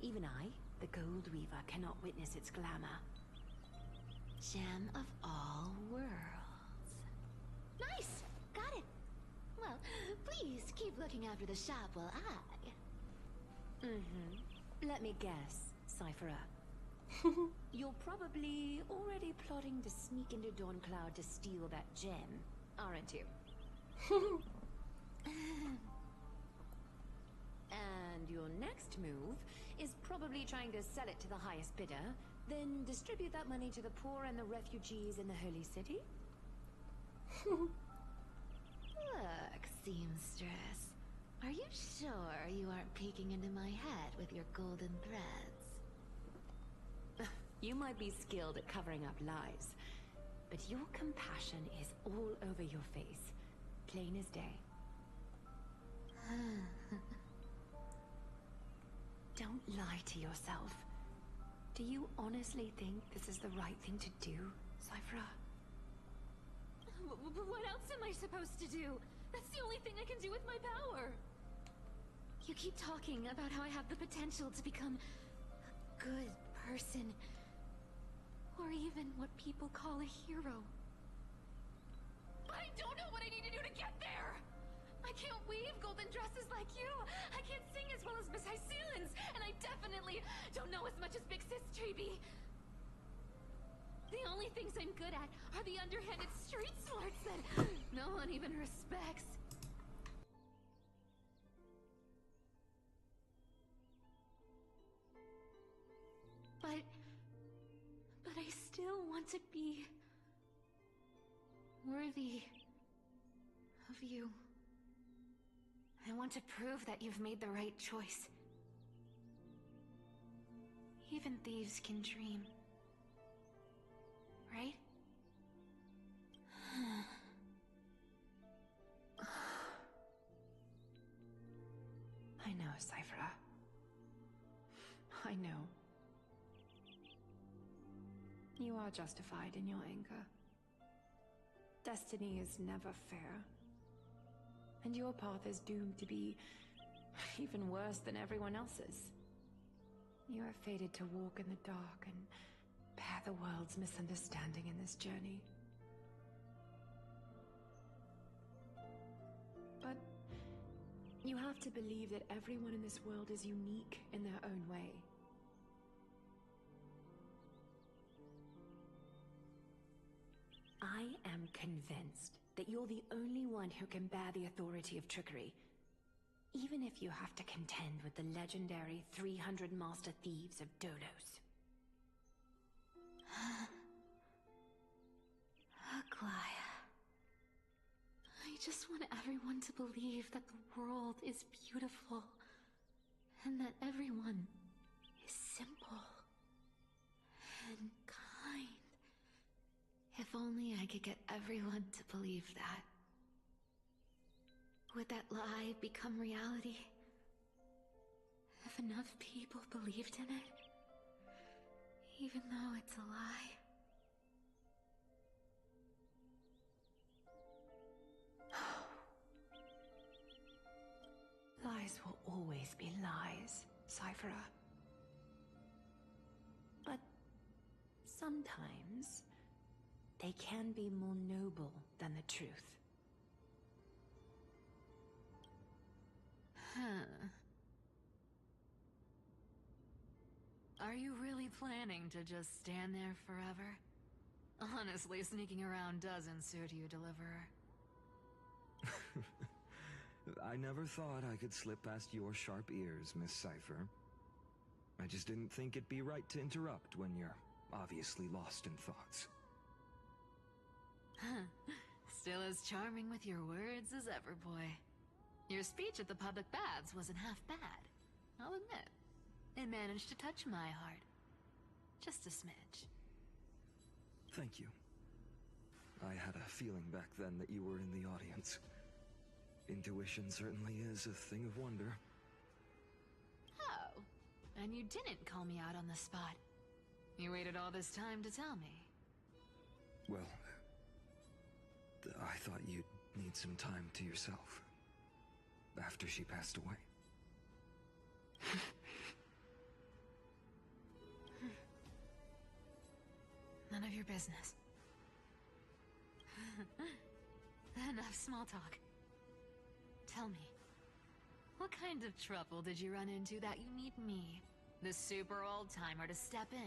Even I, the Gold Weaver, cannot witness its glamour. Gem of all worlds. Nice! Got it! Well, please keep looking after the shop while I... Let me guess, Cypherer. You're probably already plotting to sneak into Dawn Cloud to steal that gem, aren't you? And your next move is probably trying to sell it to the highest bidder, then distribute that money to the poor and the refugees in the Holy City? Look, Seamstress. Are you sure you aren't peeking into my head with your golden threads? You might be skilled at covering up lies, but your compassion is all over your face, plain as day. Don't lie to yourself. Do you honestly think this is the right thing to do, Cypher? What else am I supposed to do? That's the only thing I can do with my power. You keep talking about how I have the potential to become a good person. Or even what people call a hero. But I don't know what I need to do to get there! I can't weave golden dresses like you! I can't sing as well as Miss Hyceelins! And I definitely don't know as much as Big Sis Treby! The only things I'm good at are the underhanded street smarts that no one even respects. But I still want to be worthy of you. I want to prove that you've made the right choice. Even thieves can dream. Right? I know, Cypher. I know. You are justified in your anger. Destiny is never fair. And your path is doomed to be even worse than everyone else's. You are fated to walk in the dark and bear the world's misunderstanding in this journey. But you have to believe that everyone in this world is unique in their own way. I am convinced that you're the only one who can bear the authority of trickery, even if you have to contend with the legendary 300 master thieves of Dolos. Aglaya. I just want everyone to believe that the world is beautiful, and that everyone is simple. If only I could get everyone to believe that. Would that lie become reality? If enough people believed in it? Even though it's a lie? Lies will always be lies, Cyphera. But sometimes they can be more noble than the truth. Huh. Are you really planning to just stand there forever? Honestly, sneaking around doesn't suit you, Deliverer. I never thought I could slip past your sharp ears, Miss Cypher. I just didn't think it'd be right to interrupt when you're obviously lost in thoughts. Still as charming with your words as ever, boy. Your speech at the public baths wasn't half bad, I'll admit. It managed to touch my heart. Just a smidge. Thank you. I had a feeling back then that you were in the audience. Intuition certainly is a thing of wonder. Oh, and you didn't call me out on the spot. You waited all this time to tell me. Well, I thought you'd need some time to yourself. After she passed away. None of your business. Enough small talk. Tell me, what kind of trouble did you run into that you need me, the super old-timer, to step in?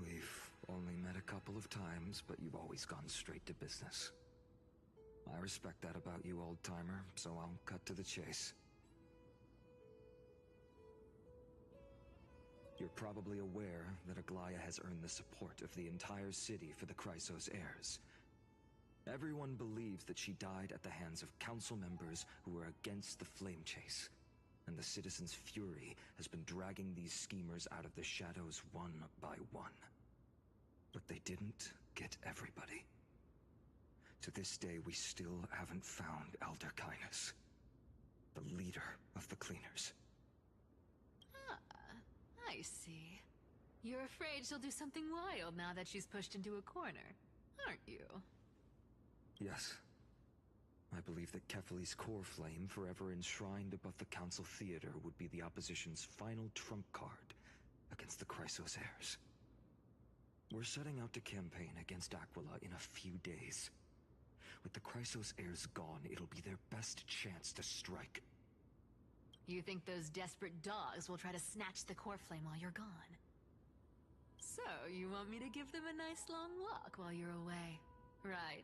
We've only met a couple of times, but you've always gone straight to business. I respect that about you, old-timer, so I'll cut to the chase. You're probably aware that Aglaya has earned the support of the entire city for the Chrysos heirs. Everyone believes that she died at the hands of council members who were against the flame chase, and the citizens' fury has been dragging these schemers out of the shadows one by one. But they didn't get everybody. To this day, we still haven't found Elder Kynus, the leader of the cleaners. I see. You're afraid she'll do something wild now that she's pushed into a corner, aren't you? Yes. I believe that Kefali's core flame, forever enshrined above the council theater, would be the opposition's final trump card against the Chrysos heirs. We're setting out to campaign against Aquila in a few days. With the Chrysos heirs gone, it'll be their best chance to strike. You think those desperate dogs will try to snatch the core flame while you're gone? So, you want me to give them a nice long walk while you're away, right?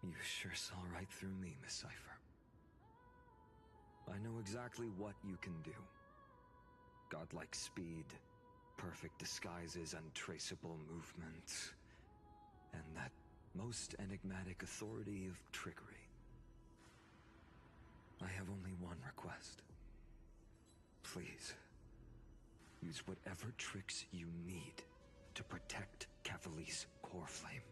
You sure saw right through me, Miss Cypher. I know exactly what you can do. Godlike speed, perfect disguises, untraceable movement, and that most enigmatic authority of trickery. I have only one request. Please, use whatever tricks you need to protect Kefali's core flame.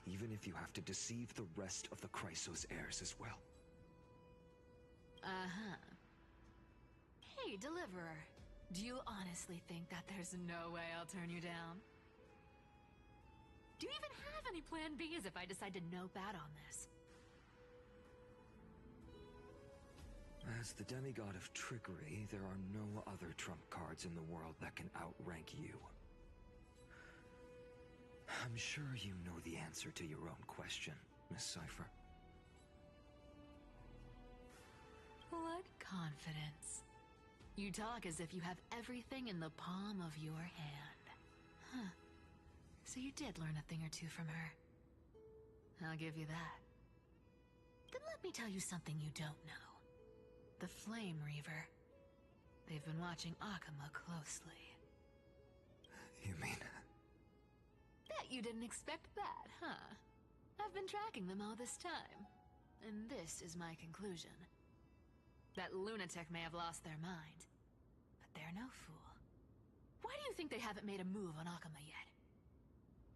Even if you have to deceive the rest of the Chrysos heirs as well. Uh-huh. Hey, Deliverer. Do you honestly think that there's no way I'll turn you down? Do you even have any plan Bs if I decide to nope out on this? As the demigod of trickery, there are no other trump cards in the world that can outrank you. I'm sure you know the answer to your own question, Miss Cypher. What confidence. You talk as if you have everything in the palm of your hand. Huh. So you did learn a thing or two from her. I'll give you that. Then let me tell you something you don't know. The Flame Reaver. They've been watching Akama closely. You mean... Bet you didn't expect that, huh? I've been tracking them all this time. And this is my conclusion. That lunatic may have lost their mind, but they're no fool. Why do you think they haven't made a move on Akama yet?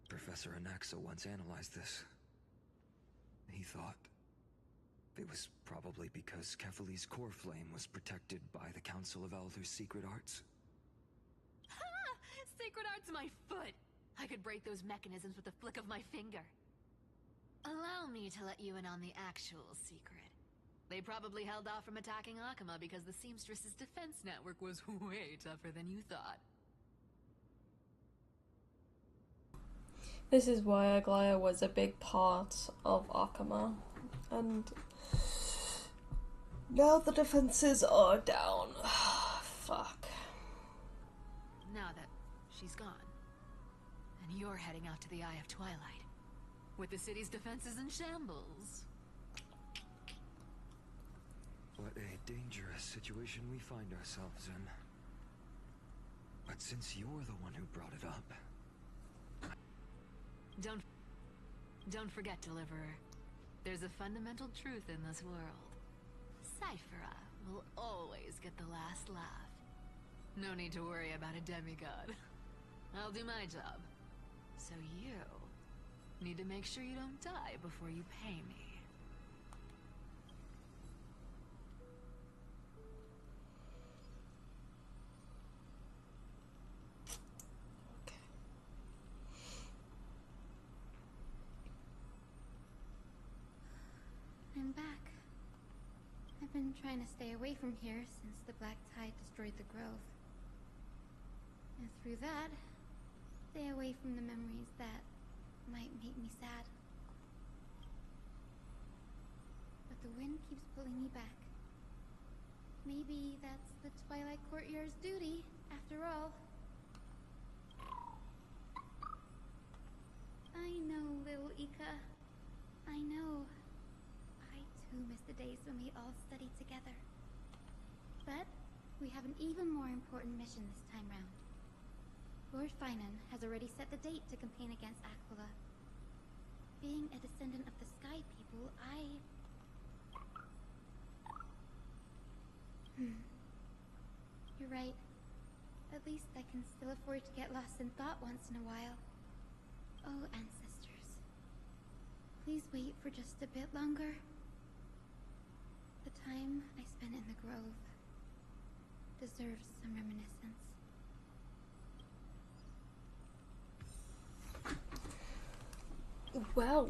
Professor Anaxa once analyzed this. He thought it was probably because Kefali's core flame was protected by the Council of Elders' secret arts. Ha! Sacred art's my foot! I could break those mechanisms with a flick of my finger. Allow me to let you in on the actual secret. They probably held off from attacking Akama because the Seamstress's defense network was way tougher than you thought. This is why Aglaya was a big part of Akama, and now the defenses are down. Fuck. Now that she's gone, and you're heading out to the Eye of Twilight, with the city's defenses in shambles. What a dangerous situation we find ourselves in. But since you're the one who brought it up... Don't forget, Deliverer. There's a fundamental truth in this world. Cyphera will always get the last laugh. No need to worry about a demigod. I'll do my job. So you need to make sure you don't die before you pay me. I'm back. I've been trying to stay away from here since the Black Tide destroyed the grove. And through that, stay away from the memories that might make me sad. But the wind keeps pulling me back. Maybe that's the Twilight Courtyard's duty, after all. I know, little Ika. I know. Who miss the days when we all studied together. But we have an even more important mission this time round. Lord Finan has already set the date to campaign against Aquila. Being a descendant of the Sky People, You're right. At least I can still afford to get lost in thought once in a while. Oh, ancestors. Please wait for just a bit longer. The time I spent in the grove deserves some reminiscence. Well,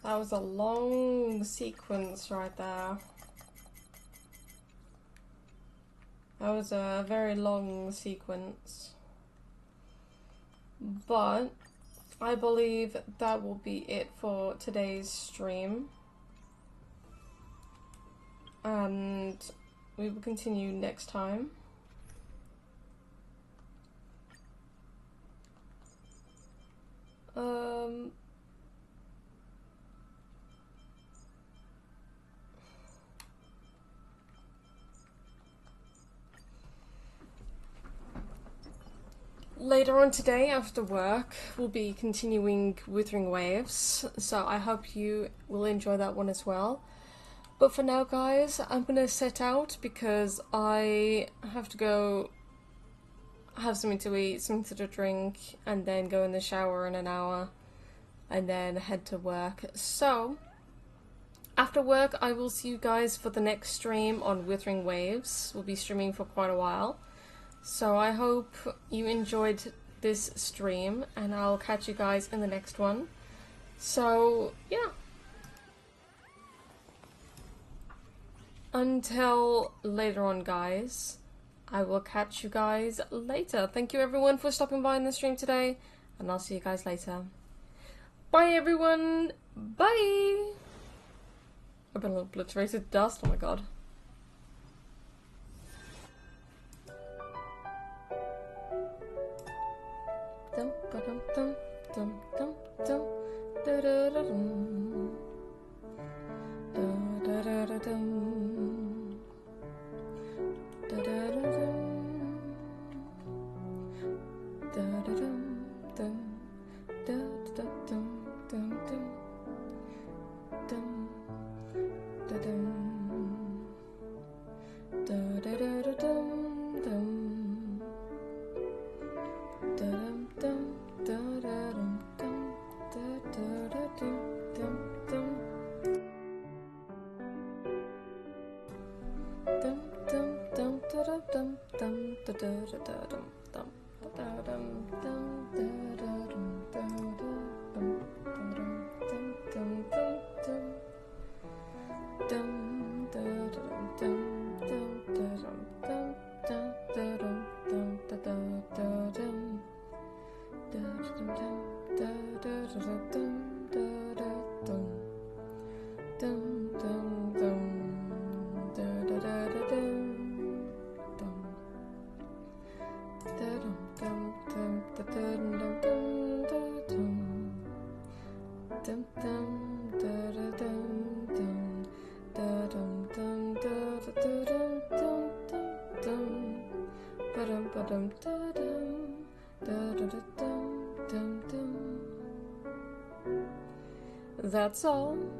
that was a long sequence right there. That was a very long sequence. But I believe that will be it for today's stream. And we will continue next time. Later on today, after work, we'll be continuing Withering Waves, so I hope you will enjoy that one as well. But for now, guys, I'm gonna set out because I have to go have something to eat, something to drink, and then go in the shower in an hour, and then head to work. So, after work, I will see you guys for the next stream on Withering Waves. We'll be streaming for quite a while. So I hope you enjoyed this stream, and I'll catch you guys in the next one. So, yeah. Until later on, guys, I will catch you guys later. Thank you everyone for stopping by in the stream today, and I'll see you guys later. Bye everyone! Bye! I've been obliterated dust, oh my god. Dum ba dum dum dum dum dum da da da dum da da da dum da da da dum da da dum dum da da dum dum dum dum da dum da That's all.